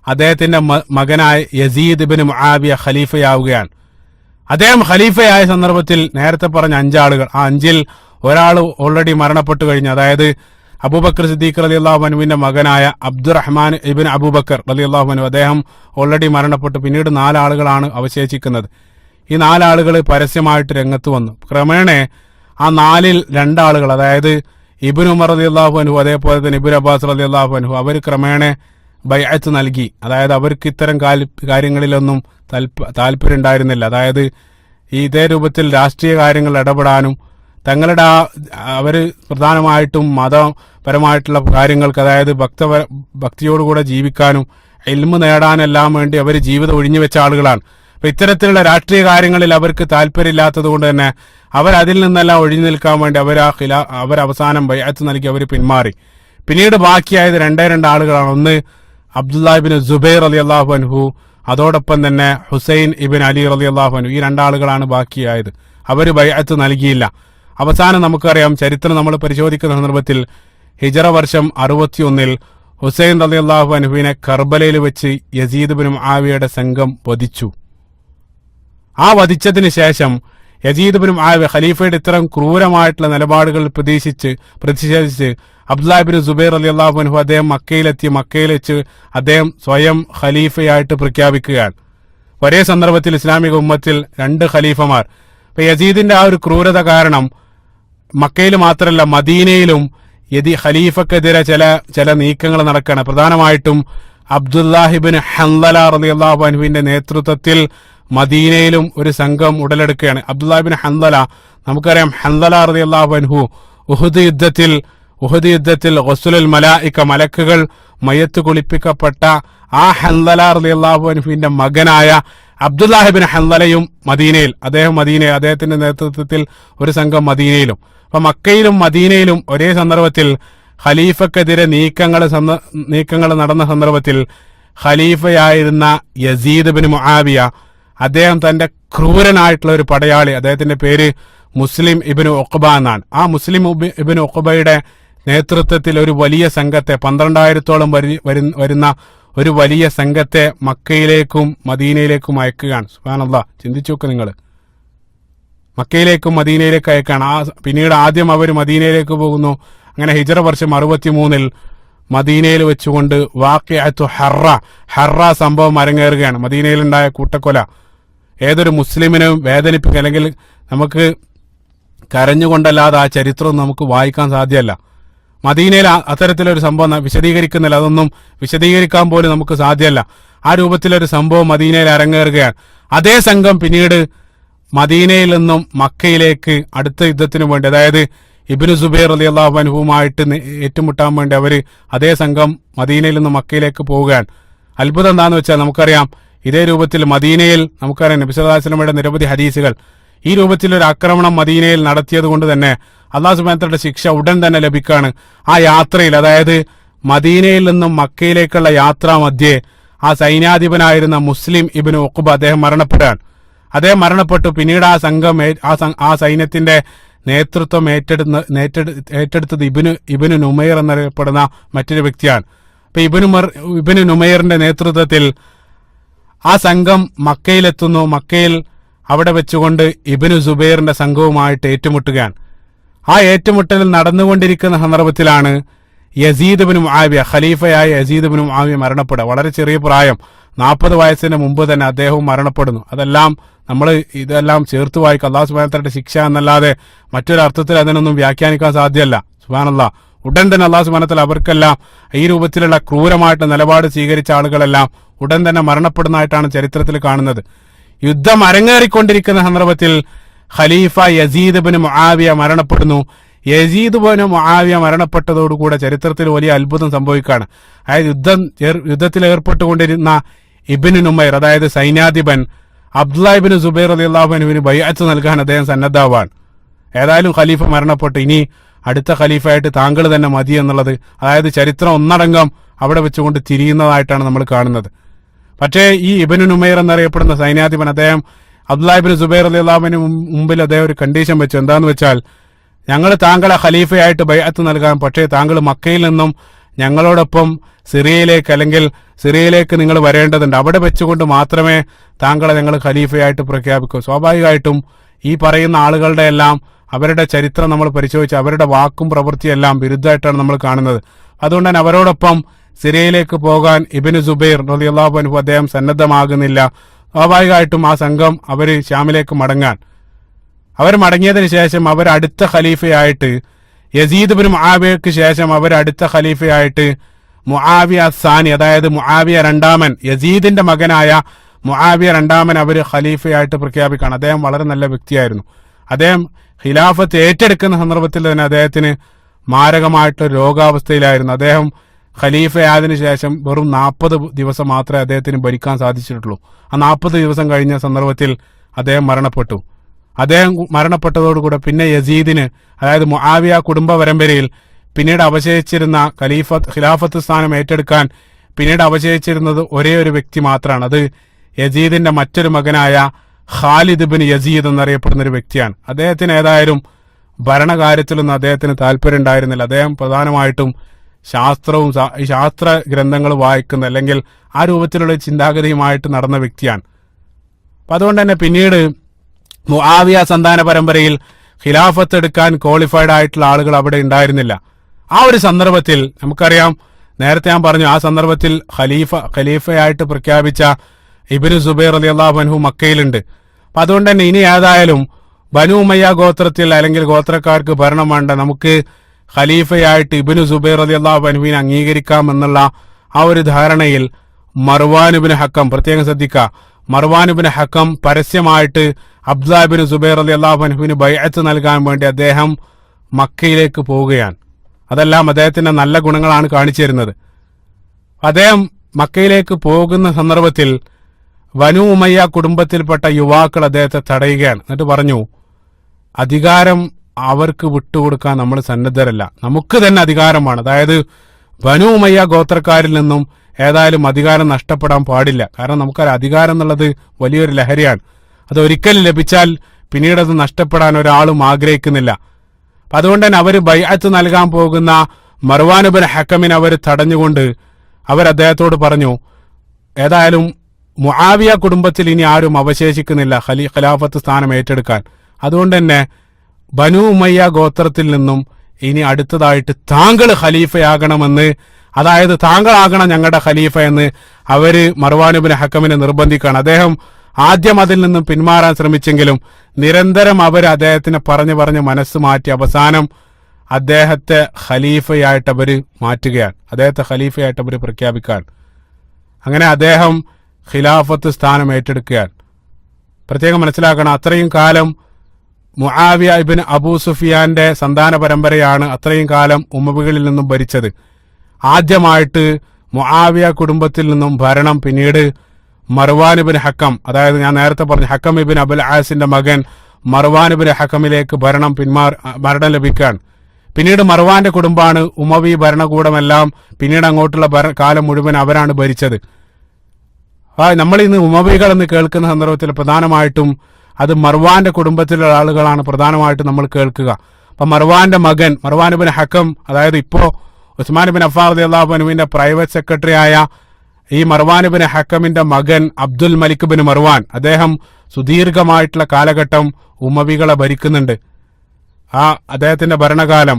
അദ്ദേഹത്തിന്റെ മകനായ യസീദ് ഇബ്നു മുആവിയ ഖലീഫയാവുകയാണ്. അദ്ദേഹം ഖലീഫയായ സന്ദർഭത്തിൽ നേരത്തെ പറഞ്ഞ 5 ആളുകൾ, ആ 5-ൽ ഒരാൾ ഓൾറെഡി മരണപ്പെട്ടു കഴിഞ്ഞു. അതായത് അബൂബക്കർ സിദ്ദീഖ് റളിയല്ലാഹു അൻഹുവിന്റെ മകനായ അബ്ദുറഹ്മാൻ ഇബ്നു അബൂബക്കർ റളിയല്ലാഹു അൻഹു അദ്ദേഹം ഓൾറെഡി മരണപ്പെട്ടു. പിന്നീട് 4 ആളുകളാണ് അവശേഷിക്കുന്നത്. ഈ 4 ആളുകൾ പരസ്യമായിട്ട് രംഗത്ത് വന്നു. ക്രമേണ ആ 4-ൽ 2 ആളുകൾ, അതായത് ഇബ്നു ഉമർ റളിയല്ലാഹു അൻഹു അതേപോലെ തന്നെ ഇബ്നു അബ്ബാസ് റളിയല്ലാഹു അൻഹു, അവർ ക്രമേണ ബൈഅത്ത് നൽകി. അതായത് അവർക്ക് ഇത്തരം കാര്യങ്ങളിലൊന്നും താല്പര്യം ഉണ്ടായിരുന്നില്ല. അതായത് ഇതേ രൂപത്തിൽ രാഷ്ട്രീയ കാര്യങ്ങൾ ഇടപെടാനും തങ്ങളുടെ അവർ പ്രധാനമായിട്ടും മതപരമായിട്ടുള്ള കാര്യങ്ങൾക്ക്, അതായത് ഭക്തിയോടുകൂടെ ജീവിക്കാനും ഇൽമു നേടാനെല്ലാം വേണ്ടി അവർ ജീവിതം ഒഴിഞ്ഞു വെച്ച ആളുകളാണ്. അപ്പൊ ഇത്തരത്തിലുള്ള രാഷ്ട്രീയ കാര്യങ്ങളിൽ അവർക്ക് താല്പര്യമില്ലാത്തത് കൊണ്ട് തന്നെ അവരതിൽ നിന്നെല്ലാം ഒഴിഞ്ഞു നിൽക്കാൻ വേണ്ടി അവർ അവസാനം ബൈഅത്ത് നൽകി അവർ പിന്മാറി. പിന്നീട് ബാക്കിയായത് 2 ആളുകളാണ്. ഒന്ന് അബ്ദുല്ലാഹ് ഇബ്നു സുബൈർ റളിയല്ലാഹു അൻഹു, അതോടൊപ്പം തന്നെ ഹുസൈൻ ഇബ്നു അലി റളിയല്ലാഹു അൻഹു. ഈ 2 ആളുകളാണ് ബാക്കിയായത്. അവർ ബൈഅത്ത് നൽകിയില്ല. അവസാനം നമുക്കറിയാം, ചരിത്രം നമ്മൾ പരിശോധിക്കുന്ന സന്ദർഭത്തിൽ ഹിജറ വർഷം 61-ൽ ഹുസൈൻ റളിയല്ലാഹു അൻഹുവിനെ കർബലയിൽ വെച്ച് യസീദ് ഇബ്നു മുആവിയയുടെ സംഘം വധിച്ചു. ആ വധിച്ചതിന് ശേഷം യസീദ് ഇബ്നു മുആവിയ ഖലീഫയുടെ ഇത്തരം ക്രൂരമായിട്ടുള്ള നിലപാടുകൾ പ്രതിഷേധിച്ച് അബ്ദുല്ലാഹ് ഇബ്നു സുബൈർ റളിയല്ലാഹു അൻഹു അദ്ദേഹം മക്കയിൽ വെച്ച് അദ്ദേഹം സ്വയം ഖലീഫയായിട്ട് പ്രഖ്യാപിക്കുകയാണ്. ഒരേ സന്ദർഭത്തിൽ ഇസ്ലാമിക ഉമ്മത്തിൽ 2 ഖലീഫമാർ. ഇപ്പൊ യസീദിന്റെ ആ ഒരു ക്രൂരത കാരണം മക്കയിൽ മാത്രമല്ല മദീനയിലും ഖലീഫക്കെതിരെ ചില നീക്കങ്ങൾ നടക്കുകയാണ്. പ്രധാനമായിട്ടും അബ്ദുല്ലാഹ് ഇബ്നു ഹൻളല റളിയല്ലാഹു അൻഹുവിന്റെ നേതൃത്വത്തിൽ മദീനയിലും ഒരു സംഘം ഉടലെടുക്കുകയാണ്. അബ്ദുല്ലാഹ് ഇബ്നു ഹൻളല, നമുക്കറിയാം ഹൻളല റളിയല്ലാഹു അൻഹു ഉഹുദ് യുദ്ധത്തിൽ ഉഹദ് യുദ്ധത്തിൽ ഗുസ്ലുൽ മലായിക, മലക്കുകൾ മയ്യത്ത് കുളിപ്പിക്കപ്പെട്ട ആ ഹൻദല റളിയല്ലാഹു അൻഹുവിന്റെ മകനായ അബ്ദുല്ലാഹിബ്നു ഹൻദലയും മദീനയിൽ, അദ്ദേഹത്തിന്റെ നേതൃത്വത്തിൽ ഒരു സംഘം മദീനയിലും. അപ്പൊ മക്കയിലും മദീനയിലും ഒരേ സന്ദർഭത്തിൽ ഖലീഫക്കെതിരെ നീക്കങ്ങൾ നടന്ന സന്ദർഭത്തിൽ ഖലീഫയായിരുന്ന യസീദ് ബിൻ മുആവിയ, അദ്ദേഹം തന്റെ ക്രൂരനായിട്ടുള്ള ഒരു പടയാളി, അദ്ദേഹത്തിന്റെ പേര് മുസ്ലിം ഇബ്നു ഉഖബ എന്നാണ്. ആ മുസ്ലിം ഇബ്നു ഉഖബയുടെ നേതൃത്വത്തിൽ ഒരു വലിയ സംഘത്തെ, 12,000-ഓളം വരുന്ന ഒരു വലിയ സംഘത്തെ മക്കയിലേക്കും മദീനയിലേക്കും അയക്കുകയാണ്. സുബ്ഹാനല്ലാഹ്, ചിന്തിച്ചു നോക്ക് നിങ്ങൾ. മക്കയിലേക്കും മദീനയിലേക്ക് അയക്കാണ്. പിന്നീട് ആദ്യം അവർ മദീനയിലേക്ക് പോകുന്നു. അങ്ങനെ ഹിജ്റ വർഷം 63 മദീനയിൽ വെച്ചുകൊണ്ട് വാഖിഅത്തു ഹറ സംഭവം അരങ്ങേറുകയാണ്. മദീനയിലുണ്ടായ കൂട്ടക്കൊല ഏതൊരു മുസ്ലിമിനെയും വേദനിപ്പിക്കുക, അല്ലെങ്കിൽ നമുക്ക് കരഞ്ഞുകൊണ്ടല്ലാതെ ആ ചരിത്രം നമുക്ക് വായിക്കാൻ സാധ്യമല്ല. മദീനയിൽ അത്തരത്തിലൊരു സംഭവം വിശദീകരിക്കുന്നില്ല, അതൊന്നും വിശദീകരിക്കാൻ പോലും നമുക്ക് സാധ്യമല്ല. ആ രൂപത്തിലൊരു സംഭവം മദീനയിൽ അരങ്ങേറുകയാണ്. അതേ സംഘം പിന്നീട് മദീനയിൽ നിന്നും മക്കയിലേക്ക് അടുത്ത യുദ്ധത്തിന് വേണ്ടി, അതായത് ഇബ്നു സുബൈർ റളിയല്ലാഹു അൻഹുവുമായിട്ട് ഏറ്റുമുട്ടാൻ വേണ്ടി അതേ സംഘം മദീനയിൽ നിന്ന് മക്കയിലേക്ക് പോവുകയാണ്. അത്ഭുതം എന്താണെന്ന് വെച്ചാൽ, നമുക്കറിയാം ഇതേ രൂപത്തിൽ മദീനയിൽ നമുക്കറിയാം നബി സല്ലല്ലാഹു അലൈഹി വസല്ലമയുടെ നിരവധി ഹദീസുകൾ ഈ രൂപത്തിലൊരു ആക്രമണം മദീനയിൽ നടത്തിയത് കൊണ്ട് തന്നെ അല്ലാഹു സുബ്ഹാനഹു വ തആലയുടെ ശിക്ഷ ഉടൻ തന്നെ ലഭിക്കുകയാണ്. ആ യാത്രയിൽ, അതായത് മദീനയിൽ നിന്നും മക്കയിലേക്കുള്ള യാത്രാ മധ്യേ ആ സൈന്യാധിപനായിരുന്ന മുസ്ലിം ഇബ്നു ഉഖബ അദ്ദേഹം മരണപ്പെടുകയാണ്. അദ്ദേഹം മരണപ്പെട്ടു. പിന്നീട് ആ സംഘം ആ സൈന്യത്തിന്റെ നേതൃത്വം ഏറ്റെടുത്തത് ഇബ്നു നുമൈർ എന്നറിയപ്പെടുന്ന മറ്റൊരു വ്യക്തിയാണ്. അപ്പൊ ഇബ്നു നുമൈറിന്റെ നേതൃത്വത്തിൽ ആ സംഘം മക്കയിലെത്തുന്നു. മക്കയിൽ അവിടെ വെച്ചുകൊണ്ട് ഇബ്നു സുബൈറിന്റെ സംഘവുമായിട്ട് ഏറ്റുമുട്ടുകയാണ്. ആ ഏറ്റുമുട്ടലിൽ നടന്നുകൊണ്ടിരിക്കുന്ന സന്ദർഭത്തിലാണ് യസീദ് ബിൻ മുആവിയ, ഖലീഫയായ യസീദ് ബിൻ മുആവിയ മരണപ്പെടുക. വളരെ ചെറിയ പ്രായം, 40 വയസ്സിന് മുമ്പ് തന്നെ അദ്ദേഹവും മരണപ്പെടുന്നു. ഇതെല്ലാം ചേർത്ത് വായിക്കുക. അല്ലാഹു സുബ്ഹാനഹു വ തആലയുടെ ശിക്ഷ എന്നല്ലാതെ മറ്റൊരർത്ഥത്തിൽ അതിനൊന്നും വ്യാഖ്യാനിക്കാൻ സാധ്യമല്ല. സുബ്ഹാനല്ലാഹ്, ഉടൻ തന്നെ അല്ലാഹു സുബ്ഹാനഹു വ തആല അവർക്കെല്ലാം ഈ രൂപത്തിലുള്ള ക്രൂരമായിട്ട് നിലപാട് സ്വീകരിച്ച ആളുകളെല്ലാം ഉടൻ തന്നെ മരണപ്പെടുന്നതായിട്ടാണ് ചരിത്രത്തിൽ കാണുന്നത്. യുദ്ധം അരങ്ങേറിക്കൊണ്ടിരിക്കുന്ന സന്ദർഭത്തിൽ ഖലീഫ യസീദ് ബിൻ മുആവിയ മരണപ്പെടുന്നു. യസീദ് ബിൻ മുആവിയ മരണപ്പെട്ടതോടുകൂടെ ചരിത്രത്തിൽ വലിയ അത്ഭുതം സംഭവിക്കുകയാണ്. അതായത് യുദ്ധത്തിൽ ഏർപ്പെട്ടുകൊണ്ടിരുന്ന ഇബ്നു നുമൈർ, അതായത് സൈന്യാധിപൻ അബ്ദുല്ലാഹ് ഇബ്നു സുബൈർ റളിയല്ലാഹു അൻഹുവിന് ബൈഅത്ത് നൽകാൻ അദ്ദേഹം സന്നദ്ധാവാണ്. ഏതായാലും ഖലീഫ മരണപ്പെട്ടു, ഇനി അടുത്ത ഖലീഫയായിട്ട് താങ്കൾ തന്നെ മതി എന്നുള്ളത്, അതായത് ചരിത്രം ഒന്നടങ്കം അവിടെ വെച്ചുകൊണ്ട് തിരിയുന്നതായിട്ടാണ് നമ്മൾ കാണുന്നത്. പക്ഷേ ഈ ഇബ്നു നുമൈർ എന്നറിയപ്പെടുന്ന സൈന്യാധിപൻ, അദ്ദേഹം അബ്ദുല്ലാഹ് ഇബ്നു സുബൈർ റളിയല്ലാഹുവിന് മുമ്പിൽ അദ്ദേഹം ഒരു കണ്ടീഷൻ വെച്ചു. എന്താന്ന് വെച്ചാൽ, ഞങ്ങൾ താങ്കളെ ഖലീഫയായിട്ട് ബൈഅത്ത് നൽകാം, പക്ഷേ താങ്കൾ മക്കയിൽ നിന്നും ഞങ്ങളോടൊപ്പം സിറിയയിലേക്ക് നിങ്ങൾ വരേണ്ടതുണ്ട്. അവിടെ വെച്ചുകൊണ്ട് മാത്രമേ താങ്കളെ ഞങ്ങൾ ഖലീഫയായിട്ട് പ്രഖ്യാപിക്കൂ. സ്വാഭാവികമായിട്ടും ഈ പറയുന്ന ആളുകളുടെ എല്ലാം അവരുടെ ചരിത്രം നമ്മൾ പരിശോധിച്ച് അവരുടെ വാക്കും പ്രവൃത്തിയും എല്ലാം വിരുദ്ധമായിട്ടാണ് നമ്മൾ കാണുന്നത്. അതുകൊണ്ട് തന്നെ അവരോടൊപ്പം സിറിയയിലേക്ക് പോകാൻ ഇബ്നു സുബൈർ റളിയല്ലാഹു അൻഹു അദ്ദേഹം സന്നദ്ധമാകുന്നില്ല. സ്വാഭാവികമായിട്ടും ആ സംഘം ശ്യാമിലേക്ക് അവർ മടങ്ങിയതിനു ശേഷം അവർ അടുത്ത ഖലീഫയായിട്ട് യസീദ് ബിൻ മുആവിയക്ക് ശേഷം അടുത്ത ഖലീഫയായിട്ട് മുആവിയ സാനി, അതായത് മുആവിയ രണ്ടാമൻ, യസീദിന്റെ മകനായ മുആവിയ രണ്ടാമൻ അവർ ഖലീഫയായിട്ട് പ്രഖ്യാപിക്കുകയാണ്. അദ്ദേഹം വളരെ നല്ല വ്യക്തിയായിരുന്നു. അദ്ദേഹം ഖിലാഫത്ത് ഏറ്റെടുക്കുന്ന സന്ദർഭത്തിൽ തന്നെ അദ്ദേഹത്തിന് മാരകമായിട്ട് രോഗാവസ്ഥയിലായിരുന്നു. അദ്ദേഹം ഖലീഫയായതിനു ശേഷം വെറും 40 ദിവസം മാത്രമേ അദ്ദേഹത്തിന് ഭരിക്കാൻ സാധിച്ചിട്ടുള്ളൂ. ആ 40 ദിവസം കഴിഞ്ഞ സന്ദർഭത്തിൽ അദ്ദേഹം മരണപ്പെട്ടു. അദ്ദേഹം മരണപ്പെട്ടതോടുകൂടെ പിന്നെ യസീദിന്, അതായത് മുആവിയ കുടുംബ പരമ്പരയിൽ പിന്നീട് അവശേഷിച്ചിരുന്ന ഖിലാഫത്ത് സ്ഥാനം ഏറ്റെടുക്കാൻ പിന്നീട് അവശേഷിച്ചിരുന്നത് ഒരേ ഒരു വ്യക്തി മാത്രമാണ്. അത് യസീദിന്റെ മറ്റൊരു മകനായ ഖാലിദ് ബിൻ യസീദ് എന്നറിയപ്പെടുന്ന ഒരു വ്യക്തിയാണ്. അദ്ദേഹത്തിന് ഏതായാലും ഭരണകാര്യത്തിലൊന്നും അദ്ദേഹത്തിന് താല്പര്യം ഉണ്ടായിരുന്നില്ല. അദ്ദേഹം പ്രധാനമായിട്ടും ശാസ്ത്ര ഗ്രന്ഥങ്ങൾ വായിക്കുന്ന, അല്ലെങ്കിൽ ആ രൂപത്തിലുള്ള ചിന്താഗതിയുമായിട്ട് നടന്ന വ്യക്തിയാണ്. അപ്പൊ അതുകൊണ്ട് തന്നെ പിന്നീട് മുആവിയ സന്താന പരമ്പരയിൽ ഖിലാഫത്ത് എടുക്കാൻ ക്വാളിഫൈഡ് ആയിട്ടുള്ള ആളുകൾ അവിടെ ഉണ്ടായിരുന്നില്ല. ആ ഒരു സന്ദർഭത്തിൽ നമുക്കറിയാം, നേരത്തെ ഞാൻ പറഞ്ഞു, ആ സന്ദർഭത്തിൽ ഖലീഫയായിട്ട് പ്രഖ്യാപിച്ച ഇബ്നു സുബൈർ റളിയല്ലാഹു അൻഹു മക്കയിലുണ്ട്. അപ്പൊ അതുകൊണ്ട് തന്നെ ഇനി ഏതായാലും ബനു ഉമയ്യ ഗോത്രത്തിൽ അല്ലെങ്കിൽ ഗോത്രക്കാർക്ക് ഭരണം വേണ്ട, നമുക്ക് ഖലീഫയായിട്ട് ഇബ്നു സുബൈർ റളിയല്ലാഹു അൻഹുവിനെ അംഗീകരിക്കാം എന്നുള്ള ആ ഒരു ധാരണയിൽ മർവാൻ ഇബ്നു ഹക്കം, പ്രത്യേകം ശ്രദ്ധിക്കുക, മർവാൻ ഇബ്നു ഹക്കം പരസ്യമായിട്ട് അബ്ദുല്ലാഹ് ഇബ്നു സുബൈർ റളിയല്ലാഹു അൻഹുവിന് ബൈഅത്ത് നൽകാൻ വേണ്ടി അദ്ദേഹം മക്കയിലേക്ക് പോവുകയാണ്. അതെല്ലാം അദ്ദേഹത്തിന്റെ നല്ല ഗുണങ്ങളാണ് കാണിച്ചു തരുന്നത്. അദ്ദേഹം മക്കയിലേക്ക് പോകുന്ന സന്ദർഭത്തിൽ ബനൂ ഉമയ്യ കുടുംബത്തിൽപ്പെട്ട യുവാക്കൾ അദ്ദേഹത്തെ തടയുകയാണ്. എന്നിട്ട് പറഞ്ഞു, അധികാരം അവർക്ക് വിട്ടുകൊടുക്കാൻ നമ്മൾ സന്നദ്ധരല്ല, നമുക്ക് തന്നെ അധികാരമാണ്. അതായത് ബനൂ ഉമയ്യ ഗോത്രക്കാരിൽ നിന്നും ഏതായാലും അധികാരം നഷ്ടപ്പെടാൻ പാടില്ല. കാരണം നമുക്കറിയാം, അധികാരം എന്നുള്ളത് വലിയൊരു ലഹരിയാണ്. അത് ഒരിക്കലും ലഭിച്ചാൽ പിന്നീട് അത് നഷ്ടപ്പെടാൻ ഒരാളും ആഗ്രഹിക്കുന്നില്ല. അപ്പൊ അതുകൊണ്ട് തന്നെ അവർ ബൈഅത്ത് നൽകാൻ പോകുന്ന മർവാൻ ഇബ്നു ഹക്കമിനെ അവർ തടഞ്ഞുകൊണ്ട് അവർ അദ്ദേഹത്തോട് പറഞ്ഞു, ഏതായാലും മുആവിയ കുടുംബത്തിൽ ഇനി ആരും അവശേഷിക്കുന്നില്ല ഖിലാഫത്ത് സ്ഥാനം ഏറ്റെടുക്കാൻ. അതുകൊണ്ട് തന്നെ ബനൂ ഉമയ്യ ഗോത്രത്തിൽ നിന്നും ഇനി അടുത്തതായിട്ട് താങ്കൾ ഖലീഫയാകണമെന്ന്, അതായത് താങ്കളാകണം ഞങ്ങളുടെ ഖലീഫ എന്ന് അവര് മർവാൻ ഇബ്നു ഹക്കമിനെ നിർബന്ധിക്കുകയാണ്. അദ്ദേഹം ആദ്യം അതിൽ നിന്നും പിന്മാറാൻ ശ്രമിച്ചെങ്കിലും നിരന്തരം അവർ അദ്ദേഹത്തിനെ പറഞ്ഞ് മനസ്സ് മാറ്റി അവസാനം അദ്ദേഹത്തെ ഖലീഫയായിട്ട് അവര് മാറ്റുകയാണ്. അദ്ദേഹത്തെ ഖലീഫയായിട്ട് അവർ പ്രഖ്യാപിക്കുകയാണ്. അങ്ങനെ അദ്ദേഹം ഖിലാഫത്ത് സ്ഥാനം ഏറ്റെടുക്കുകയാണ്. പ്രത്യേകം മനസ്സിലാക്കണം, അത്രയും കാലം മുആവിയ ഇബ്നു അബൂ സുഫിയാന്റെ സന്താന പരമ്പരയാണ് അത്രയും കാലം ഉമവികളിൽ നിന്നും ഭരിച്ചത്. ആദ്യമായിട്ട് മുആവിയ കുടുംബത്തിൽ നിന്നും ഭരണം പിന്നീട് മർവാൻ ഇബ്നു ഹക്കം, അതായത് ഞാൻ നേരത്തെ പറഞ്ഞ ഹക്കം ഇബ്നു അബുൽ ആസിന്റെ മകൻ മർവാൻ ഇബ്നു ഹക്കമിലേക്ക് ഭരണം ലഭിക്കാൻ. പിന്നീട് മർവാന്റെ കുടുംബമാണ് ഉമവി ഭരണകൂടമെല്ലാം പിന്നീട് അങ്ങോട്ടുള്ള കാലം മുഴുവൻ അവരാണ് ഭരിച്ചത്. നമ്മൾ ഇന്ന് ഉമവികൾ എന്ന് കേൾക്കുന്ന സന്ദർഭത്തിൽ പ്രധാനമായിട്ടും അത് മർവാന്റെ കുടുംബത്തിലുള്ള ആളുകളാണ് പ്രധാനമായിട്ടും നമ്മൾ കേൾക്കുക. അപ്പൊ മർവാന്റെ മകൻ മർവാൻ ഇബ്നു ഹക്കം, അതായത് ഇപ്പോ ഉസ്മാൻ ഇബ്നു അഫ്ഫാൻ റളിയല്ലാഹു അൻഹുവിന്റെ പ്രൈവറ്റ് സെക്രട്ടറി ആയ ഈ മർവാൻ ഇബ്നു ഹക്കമിന്റെ മകൻ അബ്ദുൽ മലിക് ബിൻ മർവാൻ, അദ്ദേഹം സുദീർഘമായിട്ടുള്ള കാലഘട്ടം ഉമവികളെ ഭരിക്കുന്നുണ്ട്. അദ്ദേഹത്തിന്റെ ഭരണകാലം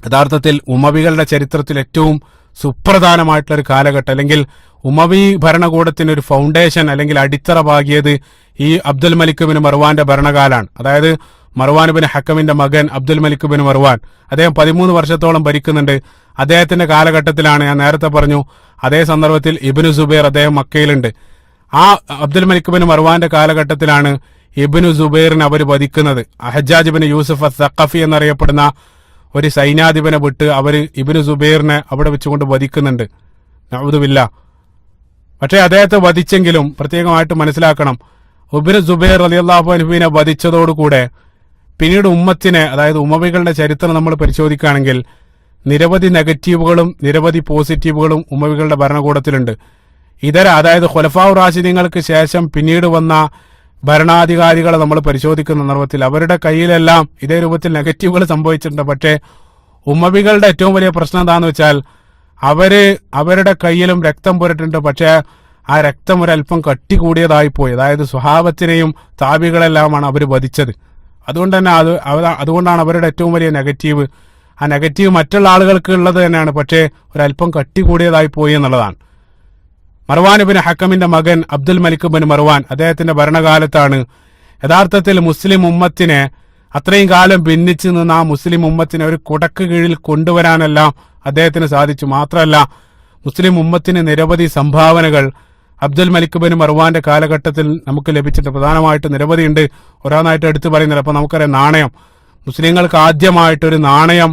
യഥാർത്ഥത്തിൽ ഉമവികളുടെ ചരിത്രത്തിൽ ഏറ്റവും സുപ്രധാനമായിട്ടുള്ള ഒരു കാലഘട്ടം, അല്ലെങ്കിൽ ഉമവി ഭരണകൂടത്തിന് ഒരു ഫൗണ്ടേഷൻ അല്ലെങ്കിൽ അടിത്തറ പാകിയത് ഈ അബ്ദുൽ മലിക് ബിൻ മർവാന്റെ ഭരണകാലാണ്. അതായത് മർവാൻ ബിൻ ഹക്കമിന്റെ മകൻ അബ്ദുൽ മലിക് ബിൻ മർവാൻ, അദ്ദേഹം 13 വർഷത്തോളം ഭരിക്കുന്നുണ്ട്. അദ്ദേഹത്തിന്റെ കാലഘട്ടത്തിലാണ്, ഞാൻ നേരത്തെ പറഞ്ഞു, അതേ സന്ദർഭത്തിൽ ഇബ്നു സുബൈർ അദ്ദേഹം മക്കയിലുണ്ട്. ആ അബ്ദുൽ മലിക് ബിൻ മർവാന്റെ കാലഘട്ടത്തിലാണ് ഇബ്നു സുബൈറിനെ അവർ വധിക്കുന്നത്. ഹജ്ജാജ് ബിൻ യൂസുഫ് അസ്സഖഫി എന്നറിയപ്പെടുന്ന ഒരു സൈന്യാധിപനെ വിട്ട് അവർ ഇബ്നു സുബൈറിനെ അവിടെ വെച്ചുകൊണ്ട് വധിക്കുന്നുണ്ട്. നഊദുബില്ലാ. പക്ഷേ അദ്ദേഹത്തെ വധിച്ചെങ്കിലും പ്രത്യേകമായിട്ട് മനസ്സിലാക്കണം, ഇബ്നു സുബൈർ റളിയല്ലാഹു അൻഹുവിനെ വധിച്ചതോടുകൂടെ പിന്നീട് ഉമ്മത്തിനെ, അതായത് ഉമവികളുടെ ചരിത്രം നമ്മൾ പരിശോധിക്കുകയാണെങ്കിൽ നിരവധി നെഗറ്റീവുകളും നിരവധി പോസിറ്റീവുകളും ഉമവികളുടെ ഭരണകൂടത്തിലുണ്ട്. അതായത് ഖുലഫാഉ റാഷിദീങ്ങൾക്ക് ശേഷം പിന്നീട് വന്ന ഭരണാധികാരികളെ നമ്മൾ പരിശോധിക്കുന്ന സന്ദർഭത്തിൽ അവരുടെ കയ്യിലെല്ലാം ഇതേ രൂപത്തിൽ നെഗറ്റീവുകൾ സംഭവിച്ചിട്ടുണ്ട്. പക്ഷേ ഉമവികളുടെ ഏറ്റവും വലിയ പ്രശ്നം എന്താണെന്ന് വെച്ചാൽ അവരുടെ കയ്യിലും രക്തം പുരട്ടുണ്ട്. പക്ഷേ ആ രക്തം ഒരല്പം കട്ടി കൂടിയതായി പോയി. അതായത് സ്വഹാബത്തിനെയും താബികളെല്ലാമാണ് അവർ വധിച്ചത്. അതുകൊണ്ടാണ് അവരുടെ ഏറ്റവും വലിയ നെഗറ്റീവ്. ആ നെഗറ്റീവ് മറ്റുള്ള ആളുകൾക്ക് ഉള്ളത് തന്നെയാണ്, പക്ഷേ ഒരല്പം കട്ടി കൂടിയതായി പോയി എന്നുള്ളതാണ്. മർവാൻ ഇബ്നു ഹക്കമിന്റെ മകൻ അബ്ദുൽ മലിക് ബിൻ മർവാൻ, അദ്ദേഹത്തിന്റെ ഭരണകാലത്താണ് യഥാർത്ഥത്തിൽ മുസ്ലിം ഉമ്മത്തിനെ, അത്രയും കാലം ഭിന്നിച്ചു നിന്ന് ആ മുസ്ലിം ഉമ്മത്തിനെ ഒരു കുടക്ക് കീഴിൽ കൊണ്ടുവരാനെല്ലാം അദ്ദേഹത്തിന് സാധിച്ചു. മാത്രമല്ല മുസ്ലിം ഉമ്മത്തിന് നിരവധി സംഭാവനകൾ അബ്ദുൽ മലിക് ബിൻ മർവാന്റെ കാലഘട്ടത്തിൽ നമുക്ക് ലഭിച്ചിട്ടുണ്ട്. പ്രധാനമായിട്ട് നിരവധിയുണ്ട്, ഓരോന്നായിട്ട് എടുത്തു പറയുന്നില്ല. അപ്പൊ നമുക്കറിയാം, നാണയം, മുസ്ലിങ്ങൾക്ക് ആദ്യമായിട്ടൊരു നാണയം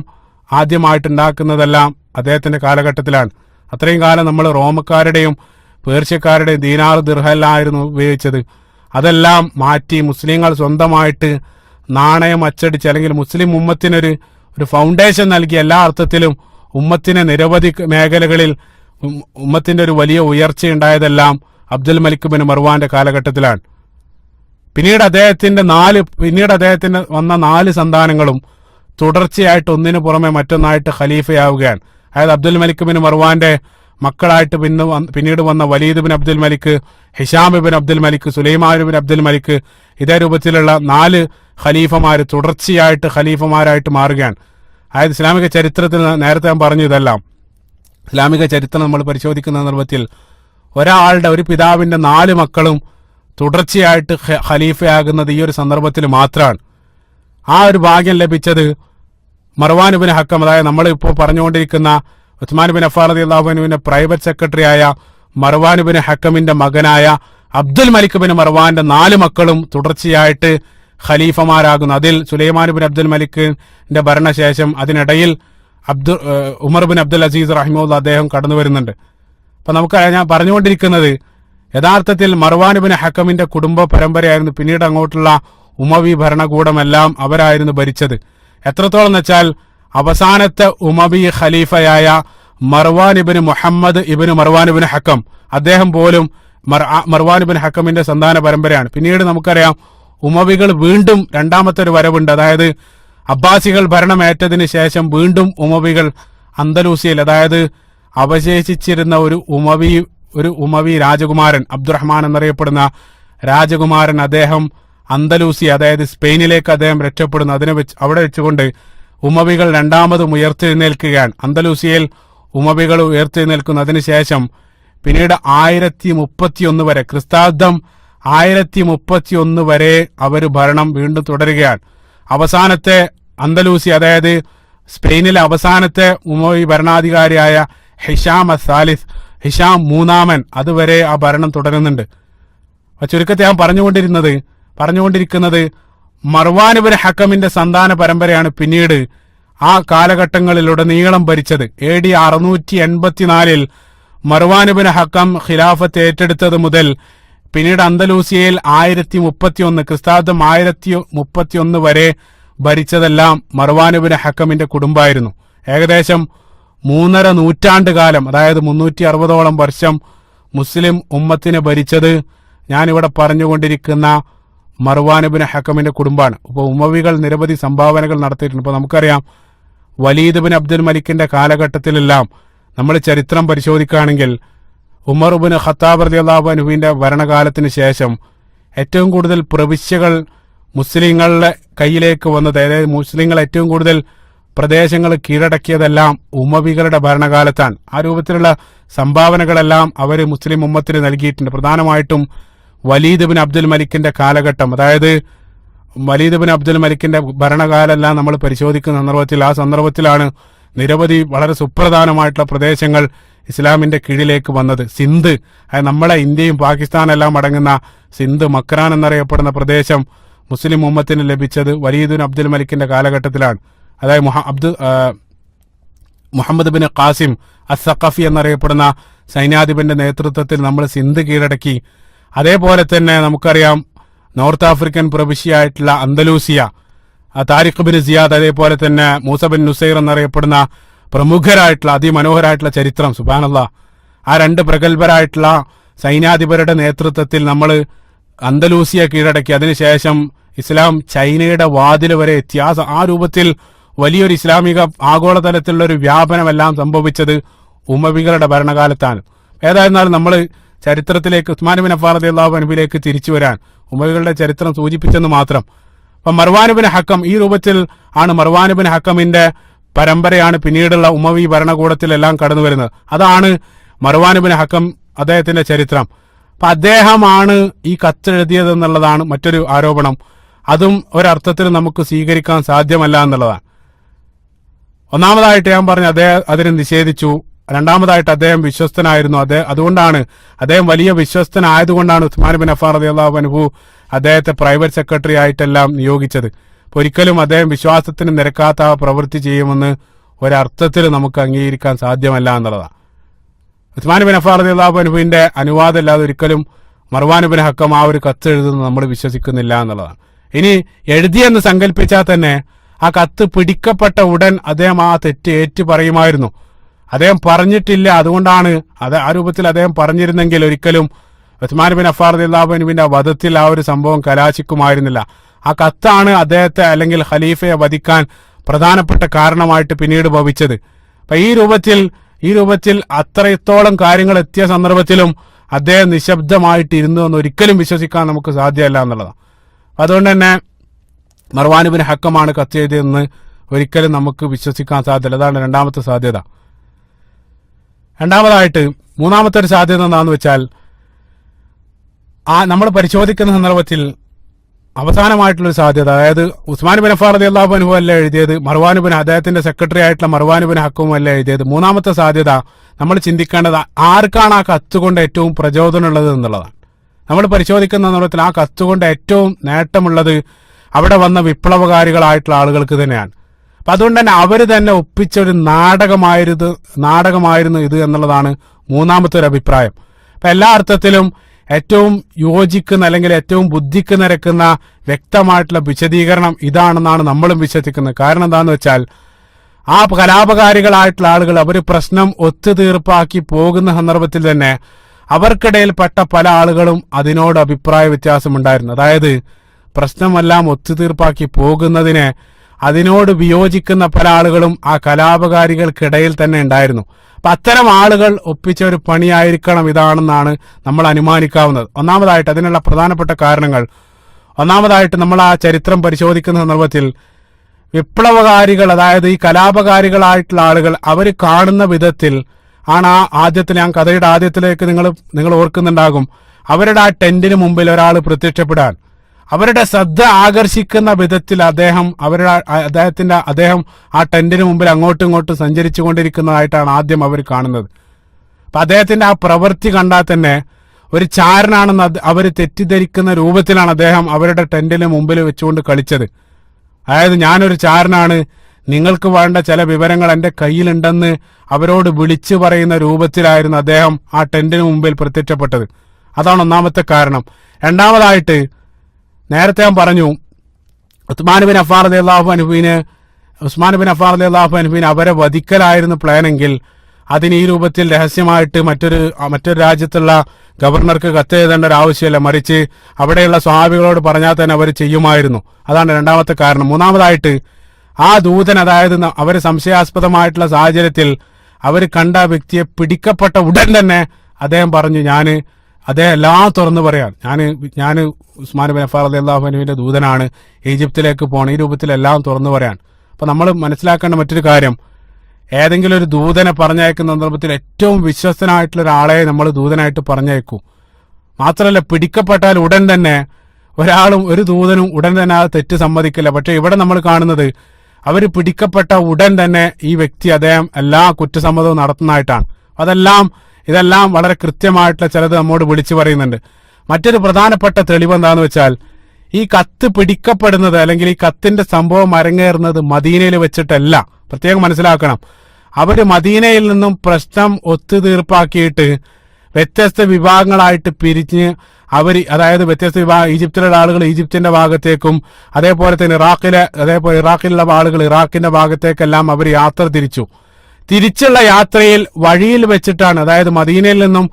ഉണ്ടാക്കുന്നതെല്ലാം അദ്ദേഹത്തിന്റെ കാലഘട്ടത്തിലാണ്. അത്രയും കാലം നമ്മൾ റോമക്കാരുടെയും പേർഷ്യക്കാരുടെയും ദീനാർ ദിർഹല്ലായിരുന്നു ഉപയോഗിച്ചത്. അതെല്ലാം മാറ്റി മുസ്ലിങ്ങൾ സ്വന്തമായിട്ട് നാണയം അച്ചടിച്ച്, അല്ലെങ്കിൽ മുസ്ലിം ഉമ്മത്തിനൊരു ഫൗണ്ടേഷൻ നൽകി എല്ലാ അർത്ഥത്തിലും ഉമ്മത്തിന് നിരവധി മേഖലകളിൽ ഉമ്മത്തിന്റെ ഒരു വലിയ ഉയർച്ചയുണ്ടായതെല്ലാം അബ്ദുൽ മലിക് ബിൻ മർവാന്റെ കാലഘട്ടത്തിലാണ്. പിന്നീട് അദ്ദേഹത്തിന്റെ വന്ന 4 സന്താനങ്ങളും തുടർച്ചയായിട്ട് ഒന്നിനു പുറമെ മറ്റൊന്നായിട്ട് ഖലീഫയാവുകയാണ്. അതായത് അബ്ദുൽ മലിക് ബിൻ മർവാന്റെ മക്കളായിട്ട് പിന്നീട് വന്ന വലീദ് ബിൻ അബ്ദുൽ മലിക്, ഹിഷാം ബിൻ അബ്ദുൽ മലിക്, സുലൈമാൻ ബിൻ അബ്ദുൽ മലിക്, ഇതേ രൂപത്തിലുള്ള 4 ഖലീഫമാര് തുടർച്ചയായിട്ട് ഖലീഫമാരായിട്ട് മാറുകയാണ്. അതായത് ഇസ്ലാമിക ചരിത്രത്തിൽ നേരത്തെ ഞാൻ പറഞ്ഞു, ഇതെല്ലാം ഇസ്ലാമിക ചരിത്രം നമ്മൾ പരിശോധിക്കുന്ന സന്ദർഭത്തിൽ ഒരു പിതാവിന്റെ 4 മക്കളും തുടർച്ചയായിട്ട് ഖലീഫയാകുന്നത് ഈ ഒരു സന്ദർഭത്തിൽ മാത്രമാണ്. ആ ഒരു ഭാഗ്യം ലഭിച്ചത് മർവാൻ ഇബ്നു ഹക്കം, അതായത് നമ്മൾ ഇപ്പോൾ പറഞ്ഞുകൊണ്ടിരിക്കുന്ന ഉസ്മാൻ ബിൻ അഫ്ഫാൻ റളിയല്ലാഹു അൻഹുവിന്റെ പ്രൈവറ്റ് സെക്രട്ടറി ആയ മർവാൻ ഇബ്നു ഹക്കമിന്റെ മകനായ അബ്ദുൽ മലിക് ബിൻ മർവാന്റെ 4 മക്കളും തുടർച്ചയായിട്ട് ഖലീഫമാരാകുന്നു. അതിൽ സുലൈമാൻ ബിൻ അബ്ദുൽ മലിക്കിന്റെ ഭരണശേഷം അതിനിടയിൽ ഉമർ ബിൻ അബ്ദുൽ അസീസ് റഹിമഹുല്ലാ അദ്ദേഹം കടന്നു വരുന്നുണ്ട്. അപ്പൊ നമുക്ക് ഞാൻ പറഞ്ഞുകൊണ്ടിരിക്കുന്നത് യഥാർത്ഥത്തിൽ മർവാൻ ബിൻ ഹക്കമിന്റെ കുടുംബ പരമ്പരയായിരുന്നു. പിന്നീട് അങ്ങോട്ടുള്ള ഉമവി ഭരണകൂടമെല്ലാം അവരായിരുന്നു ഭരിച്ചത്. എത്രത്തോളം എന്ന് വെച്ചാൽ അവസാനത്തെ ഉമവി ഖലീഫയായ മർവാൻ ഇബ്നു മുഹമ്മദ് ഇബ്നു മർവാൻ ഇബ്നു ഹക്കം, അദ്ദേഹം പോലും മർവാൻ ഇബ്നു ഹക്കമിന്റെ സന്താന പരമ്പരയാണ്. പിന്നീട് നമുക്കറിയാം ഉമവികൾ വീണ്ടും രണ്ടാമത്തെ ഒരു വരവുണ്ട്. അതായത് അബ്ബാസികൾ ഭരണമേറ്റതിന് ശേഷം വീണ്ടും ഉമവികൾ അന്തലൂസിയയിൽ, അതായത് അവശേഷിച്ചിരുന്ന ഒരു ഉമവി രാജകുമാരൻ അബ്ദുറഹ്മാൻ എന്നറിയപ്പെടുന്ന രാജകുമാരൻ, അദ്ദേഹം അന്തലൂസി അതായത് സ്പെയിനിലേക്ക് അദ്ദേഹം രക്ഷപ്പെടുന്നു. അവിടെ വെച്ചുകൊണ്ട് ഉമവികൾ രണ്ടാമതും ഉയർത്തെഴുന്നേൽക്കുകയാണ്. അന്തലൂസിയയിൽ ഉമവികൾ ഉയർത്തെഴുന്നേൽക്കുന്നു. അതിനുശേഷം പിന്നീട് 1031 വരെ, ക്രിസ്താബ്ദം 1031 വരെ അവർ ഭരണം വീണ്ടും തുടരുകയാണ്. അവസാനത്തെ അന്തലൂസി അതായത് സ്പെയിനിലെ അവസാനത്തെ ഉമവി ഭരണാധികാരിയായ ഹിഷാം അസാലിസ്, ഹിഷാം മൂന്നാമൻ, അതുവരെ ആ ഭരണം തുടരുന്നുണ്ട്. ചുരുക്കത്തെ ഞാൻ പറഞ്ഞുകൊണ്ടിരിക്കുന്നത് മർവാൻ ഇബ്നു ഹക്കമിന്റെ സന്താന പരമ്പരയാണ് പിന്നീട് ആ കാലഘട്ടങ്ങളിലുടനീളം ഭരിച്ചത്. AD 684 മർവാൻ ഇബ്നു ഹക്കം ഖിലാഫത്ത് ഏറ്റെടുത്തത് മുതൽ പിന്നീട് അന്തലൂസിയയിൽ 1031 ക്രിസ്താബ്ദം 1031 വരെ ഭരിച്ചതെല്ലാം മർവാൻ ഇബ്നു ഹക്കമിന്റെ കുടുംബമായിരുന്നു. ഏകദേശം 3.5 നൂറ്റാണ്ട് കാലം, അതായത് 360ഓളം വർഷം മുസ്ലിം ഉമ്മത്തിനെ ഭരിച്ചത് ഞാനിവിടെ പറഞ്ഞുകൊണ്ടിരിക്കുന്ന മർവാൻ ഇബ്നു ഹക്കമിന്റെ കുടുംബമാണ്. ഇപ്പോൾ ഉമവികൾ നിരവധി സംഭാവനകൾ നടത്തിയിട്ടുണ്ട്. ഇപ്പോൾ നമുക്കറിയാം വലീദ് ബിൻ അബ്ദുൽ മലിക്കിന്റെ കാലഘട്ടത്തിലെല്ലാം നമ്മൾ ചരിത്രം പരിശോധിക്കുകയാണെങ്കിൽ ഉമർ ബിൻ ഖത്താബ് റളിയല്ലാഹു അൻഹുവിന്റെ ഭരണകാലത്തിന് ശേഷം ഏറ്റവും കൂടുതൽ പ്രവിശ്യകൾ മുസ്ലിങ്ങളുടെ കയ്യിലേക്ക് വന്നത്, അതായത് മുസ്ലിങ്ങൾ ഏറ്റവും കൂടുതൽ പ്രദേശങ്ങൾ കീഴടക്കിയതെല്ലാം ഉമവികളുടെ ഭരണകാലത്താണ്. ആ രൂപത്തിലുള്ള സംഭാവനകളെല്ലാം അവർ മുസ്ലിം ഉമ്മത്തിന് നൽകിയിട്ടുണ്ട്. പ്രധാനമായിട്ടും വലീദ് ബിൻ അബ്ദുൽ മലിക്കിന്റെ കാലഘട്ടം, അതായത് വലീദ് ബിൻ അബ്ദുൽ മലിക്കിന്റെ ഭരണകാലെല്ലാം നമ്മൾ പരിശോധിക്കുന്ന സന്ദർഭത്തിലാണ് നിരവധി വളരെ സുപ്രധാനമായിട്ടുള്ള പ്രദേശങ്ങൾ ഇസ്ലാമിന്റെ കീഴിലേക്ക് വന്നത്. സിന്ധ്, അതായത് നമ്മളെ ഇന്ത്യയും പാകിസ്ഥാനെല്ലാം അടങ്ങുന്ന സിന്ധ്, മക്രാൻ എന്നറിയപ്പെടുന്ന പ്രദേശം മുസ്ലിം ഉമ്മത്തിന് ലഭിച്ചത് വലീദ് ബിൻ അബ്ദുൽ മലിക്കിന്റെ കാലഘട്ടത്തിലാണ്. അതായത് മുഹമ്മദ് ബിൻ ഖാസിം അസ്സഖഫി എന്നറിയപ്പെടുന്ന സൈന്യാധിപന്റെ നേതൃത്വത്തിൽ നമ്മൾ സിന്ധ് കീഴടക്കി. അതേപോലെ തന്നെ നമുക്കറിയാം നോർത്ത് ആഫ്രിക്കൻ പ്രവിശ്യയായിട്ടുള്ള അന്തലൂസിയ, താരിഖ് ബിൻ സിയാദ്, അതേപോലെ തന്നെ മൂസ ബിൻ നുസൈർ എന്നറിയപ്പെടുന്ന പ്രമുഖരായിട്ടുള്ള അതിമനോഹരായിട്ടുള്ള ചരിത്രം, സുബ്ഹാനല്ലാഹ്, ആ രണ്ട് പ്രഗത്ഭരായിട്ടുള്ള സൈന്യാധിപരുടെ നേതൃത്വത്തിൽ നമ്മൾ അന്തലൂസിയ കീഴടക്കി. അതിനുശേഷം ഇസ്ലാം ചൈനയുടെ വാതിൽ വരെ എത്തി. ആ രൂപത്തിൽ വലിയൊരു ഇസ്ലാമിക ആഗോളതലത്തിലുള്ള ഒരു വ്യാപനമെല്ലാം സംഭവിച്ചത് ഉമവികളുടെ ഭരണകാലത്താണ്. ഏതായിരുന്നാലും നമ്മൾ ചരിത്രത്തിലേക്ക് ഉസ്മാൻ ബിൻ അഫ്ഫാൻ റളിയല്ലാഹു അൻഹുവിലേക്ക് തിരിച്ചു വരാൻ ഉമവികളുടെ ചരിത്രം സൂചിപ്പിച്ചെന്ന് മാത്രം. അപ്പൊ മർവാൻ ബിൻ ഹക്കം, ഈ രൂപത്തിൽ ആണ് മർവാൻ ബിൻ ഹക്കമിന്റെ പരമ്പരയാണ് പിന്നീടുള്ള ഉമവി ഭരണകൂടത്തിലെല്ലാം കടന്നു വരുന്നത്. അതാണ് മർവാൻ ബിൻ ഹക്കം, അദ്ദേഹത്തിന്റെ ചരിത്രം. അപ്പൊ അദ്ദേഹമാണ് ഈ കത്തെഴുതിയതെന്നുള്ളതാണ് മറ്റൊരു ആരോപണം. അതും ഒരർത്ഥത്തിൽ നമുക്ക് സ്വീകരിക്കാൻ സാധ്യമല്ല എന്നുള്ളതാണ്. ഒന്നാമതായിട്ട് ഞാൻ പറഞ്ഞു അദ്ദേഹം അതിനെ നിഷേധിച്ചു. രണ്ടാമതായിട്ട് അദ്ദേഹം വിശ്വസ്തനായിരുന്നു. അതുകൊണ്ടാണ് അദ്ദേഹം വലിയ വിശ്വസ്തനായതുകൊണ്ടാണ് ഉസ്മാൻ ബിൻ അഫ്ഫാൻ റളിയല്ലാഹു അൻഹു അദ്ദേഹത്തെ പ്രൈവറ്റ് സെക്രട്ടറി ആയിട്ടെല്ലാം നിയോഗിച്ചത്. ഒരിക്കലും അദ്ദേഹം വിശ്വാസത്തിന് നിരക്കാത്ത പ്രവൃത്തി ചെയ്യുമെന്ന് ഒരർത്ഥത്തിൽ നമുക്ക് അംഗീകരിക്കാൻ സാധ്യമല്ല എന്നുള്ളതാണ്. ഉസ്മാൻ ബിൻ അഫ്ഫാൻ റളിയല്ലാഹു അൻഹുവിന്റെ അനുവാദം ഇല്ലാതെ ഒരിക്കലും മർവാൻ ബിൻ ഹക്കം ആ ഒരു കത്ത് എഴുതുന്നത് നമ്മൾ വിശ്വസിക്കുന്നില്ല എന്നുള്ളതാണ്. ഇനി എഴുതിയെന്ന് സങ്കല്പിച്ചാൽ തന്നെ ആ കത്ത് പിടിക്കപ്പെട്ട ഉടൻ അദ്ദേഹം ആ തെറ്റ് ഏറ്റു പറയുമായിരുന്നു. അദ്ദേഹം പറഞ്ഞിട്ടില്ല, അതുകൊണ്ടാണ് ആ രൂപത്തിൽ അദ്ദേഹം പറഞ്ഞിരുന്നെങ്കിൽ ഒരിക്കലും ഉസ്മാൻ ബിൻ അഫ്ഫാൻ റളിയല്ലാഹു അൻഹുവിന്റെ വധത്തിൽ ആ ഒരു സംഭവം കലാശിക്കുമായിരുന്നില്ല. ആ കത്താണ് അദ്ദേഹത്തെ അല്ലെങ്കിൽ ഖലീഫയെ വധിക്കാൻ പ്രധാനപ്പെട്ട കാരണമായിട്ട് പിന്നീട് ഭവിച്ചത്. അപ്പൊ ഈ രൂപത്തിൽ അത്രത്തോളം കാര്യങ്ങൾ എത്തിയ സന്ദർഭത്തിലും അദ്ദേഹം നിശബ്ദമായിട്ടിരുന്നു എന്ന് ഒരിക്കലും വിശ്വസിക്കാൻ നമുക്ക് സാധ്യമല്ല എന്നുള്ളതാണ്. അതുകൊണ്ട് തന്നെ മർവാൻ ബിൻ ഹക്കമാണ് കത്ത് എഴുതിയതെന്ന് ഒരിക്കലും നമുക്ക് വിശ്വസിക്കാൻ സാധ്യത. അതാണ് രണ്ടാമത്തെ സാധ്യത. രണ്ടാമതായിട്ട് മൂന്നാമത്തെ ഒരു സാധ്യത എന്താണെന്ന് വെച്ചാൽ, നമ്മൾ പരിശോധിക്കുന്ന സന്ദർഭത്തിൽ അവസാനമായിട്ടുള്ളൊരു സാധ്യത, അതായത് ഉസ്മാൻ ബിൻ അഫ്ഫാൻ റളിയല്ലാഹു അൻഹു അല്ല എഴുതിയത്, മർവാൻ ബിൻ അദ്ദേഹത്തിന്റെ സെക്രട്ടറി ആയിട്ടുള്ള മർവാൻ ബിൻ ഹക്കും അല്ല എഴുതിയത്. മൂന്നാമത്തെ സാധ്യത നമ്മൾ ചിന്തിക്കേണ്ടത് ആർക്കാണ് ആ കത്തുകൊണ്ട് ഏറ്റവും പ്രചോദനമുള്ളത് എന്നുള്ളതാണ്. നമ്മൾ പരിശോധിക്കുന്ന സന്ദർഭത്തിൽ ആ കത്തുകൊണ്ട് ഏറ്റവും നേട്ടമുള്ളത് അവിടെ വന്ന വിപ്ലവകാരികളായിട്ടുള്ള ആളുകൾക്ക് തന്നെയാണ്. അപ്പൊ അതുകൊണ്ട് തന്നെ അവര് തന്നെ ഒപ്പിച്ച ഒരു നാടകമായിരുന്നു ഇത് എന്നുള്ളതാണ് മൂന്നാമത്തെ ഒരു അഭിപ്രായം. അപ്പൊ എല്ലാ അർത്ഥത്തിലും ഏറ്റവും യോജിക്കുന്ന അല്ലെങ്കിൽ ഏറ്റവും ബുദ്ധിക്ക് നിരക്കുന്ന വ്യക്തമായിട്ടുള്ള വിശദീകരണം ഇതാണെന്നാണ് നമ്മളും വിശ്വസിക്കുന്നത്. കാരണം എന്താന്ന് വെച്ചാൽ ആ കലാപകാരികളായിട്ടുള്ള ആളുകൾ അവർ പ്രശ്നം ഒത്തുതീർപ്പാക്കി പോകുന്ന സന്ദർഭത്തിൽ തന്നെ അവർക്കിടയിൽപ്പെട്ട പല ആളുകളും അതിനോട് അഭിപ്രായ വ്യത്യാസമുണ്ടായിരുന്നു. അതായത് പ്രശ്നമെല്ലാം ഒത്തുതീർപ്പാക്കി പോകുന്നതിനെ അതിനോട് വിയോജിക്കുന്ന പല ആളുകളും ആ കലാപകാരികൾക്കിടയിൽ തന്നെ ഉണ്ടായിരുന്നു. അപ്പൊ അത്തരം ആളുകൾ ഒപ്പിച്ച ഒരു പണിയായിരിക്കണം ഇതാണെന്നാണ് നമ്മൾ അനുമാനിക്കാവുന്നത്. ഒന്നാമതായിട്ട് അതിനുള്ള പ്രധാനപ്പെട്ട കാരണങ്ങൾ, ഒന്നാമതായിട്ട് നമ്മൾ ആ ചരിത്രം പരിശോധിക്കുന്ന സന്ദർഭത്തിൽ വിപ്ലവകാരികൾ, അതായത് ഈ കലാപകാരികളായിട്ടുള്ള ആളുകൾ അവർ കാണുന്ന വിധത്തിൽ ആണ് ആ ആദ്യത്തിൽ, ഞാൻ കഥയുടെ ആദ്യത്തിലേക്ക് നിങ്ങൾ ഓർക്കുന്നുണ്ടാകും, അവരുടെ ആ ടെന്റിന് മുമ്പിൽ ഒരാൾ പ്രത്യക്ഷപ്പെടാൻ അവരുടെ ശ്രദ്ധ ആകർഷിക്കുന്ന വിധത്തിൽ അദ്ദേഹം ആ ടെന്റിന് മുമ്പിൽ അങ്ങോട്ടും ഇങ്ങോട്ടും സഞ്ചരിച്ചു കൊണ്ടിരിക്കുന്നതായിട്ടാണ് ആദ്യം അവർ കാണുന്നത്. അപ്പൊ അദ്ദേഹത്തിന്റെ ആ പ്രവൃത്തി കണ്ടാൽ തന്നെ ഒരു ചാരനാണെന്ന് അവർ തെറ്റിദ്ധരിക്കുന്ന രൂപത്തിലാണ് അദ്ദേഹം അവരുടെ ടെന്റിന് മുമ്പിൽ വെച്ചുകൊണ്ട് കളിച്ചത്. അതായത് ഞാനൊരു ചാരനാണ്, നിങ്ങൾക്ക് വേണ്ട ചില വിവരങ്ങൾ എന്റെ കയ്യിലുണ്ടെന്ന് അവരോട് വിളിച്ചു പറയുന്ന രൂപത്തിലായിരുന്നു അദ്ദേഹം ആ ടെന്റിന് മുമ്പിൽ പ്രത്യക്ഷപ്പെട്ടത്. അതാണ് ഒന്നാമത്തെ കാരണം. രണ്ടാമതായിട്ട് നേരത്തെ ഞാൻ പറഞ്ഞു, ഉസ്മാൻ ബിൻ അഫ്ഫാൻ റളിയല്ലാഹു അൻഹുവിന് അവരെ വധിക്കലായിരുന്നു പ്ലാനെങ്കിൽ അതിന് ഈ രൂപത്തിൽ രഹസ്യമായിട്ട് മറ്റൊരു രാജ്യത്തുള്ള ഗവർണർക്ക് കത്തെഴുതേണ്ട ഒരു ആവശ്യമില്ല, മറിച്ച് അവിടെയുള്ള സ്വഹാബികളോട് പറഞ്ഞാൽ തന്നെ അവർ ചെയ്യുമായിരുന്നു. അതാണ് രണ്ടാമത്തെ കാരണം. മൂന്നാമതായിട്ട് ആ ദൂതൻ, അതായത് അവർ സംശയാസ്പദമായിട്ടുള്ള സാഹചര്യത്തിൽ അവർ കണ്ട വ്യക്തിയെ പിടിക്കപ്പെട്ട ഉടൻ തന്നെ അദ്ദേഹം പറഞ്ഞു, അദ്ദേഹം എല്ലാം തുറന്നു പറയാൻ, ഞാൻ ഉസ്മാൻ ബിൻ അഫ്ഫാൻ റളിയല്ലാഹു അൻഹുവിന്റെ ദൂതനാണ്, ഈജിപ്തിലേക്ക് പോകണം, ഈ രൂപത്തിൽ എല്ലാം തുറന്നു പറയാൻ. അപ്പൊ നമ്മൾ മനസ്സിലാക്കേണ്ട മറ്റൊരു കാര്യം, ഏതെങ്കിലും ഒരു ദൂതനെ പറഞ്ഞയക്കുന്ന സന്ദർഭത്തിൽ ഏറ്റവും വിശ്വസ്തനായിട്ടുള്ള ഒരാളെ നമ്മൾ ദൂതനായിട്ട് പറഞ്ഞയക്കൂ. മാത്രമല്ല, പിടിക്കപ്പെട്ടാൽ ഉടൻ തന്നെ ഒരു ദൂതനും ഉടൻ തന്നെ ആ തെറ്റ് സമ്മതിക്കില്ല. പക്ഷെ ഇവിടെ നമ്മൾ കാണുന്നത് അവർ പിടിക്കപ്പെട്ട ഉടൻ തന്നെ ഈ വ്യക്തി അദ്ദേഹം എല്ലാ കുറ്റസമ്മതവും നടത്തുന്നതായിട്ടാണ്. ഇതെല്ലാം വളരെ കൃത്യമായിട്ടുള്ള ചിലത് നമ്മോട് വിളിച്ചു പറയുന്നുണ്ട്. മറ്റൊരു പ്രധാനപ്പെട്ട തെളിവ് എന്താന്ന് വെച്ചാൽ, ഈ കത്ത് പിടിക്കപ്പെടുന്നത് അല്ലെങ്കിൽ ഈ കത്തിന്റെ സംഭവം അരങ്ങേറുന്നത് മദീനയിൽ വെച്ചിട്ടല്ല. പ്രത്യേകം മനസ്സിലാക്കണം, അവര് മദീനയിൽ നിന്നും പ്രശ്നം ഒത്തുതീർപ്പാക്കിയിട്ട് വ്യത്യസ്ത വിഭാഗങ്ങളായിട്ട് പിരിഞ്ഞ് അതായത് വ്യത്യസ്ത വിഭാഗം, ഈജിപ്തിലുള്ള ആളുകൾ ഈജിപ്തിന്റെ ഭാഗത്തേക്കും അതേപോലെ തന്നെ ഇറാഖിലുള്ള ആളുകൾ ഇറാഖിന്റെ ഭാഗത്തേക്കെല്ലാം അവർ യാത്ര തിരിച്ചുള്ള യാത്രയിൽ വഴിയിൽ വെച്ചിട്ടാണ്, അതായത് മദീനയിൽ നിന്നും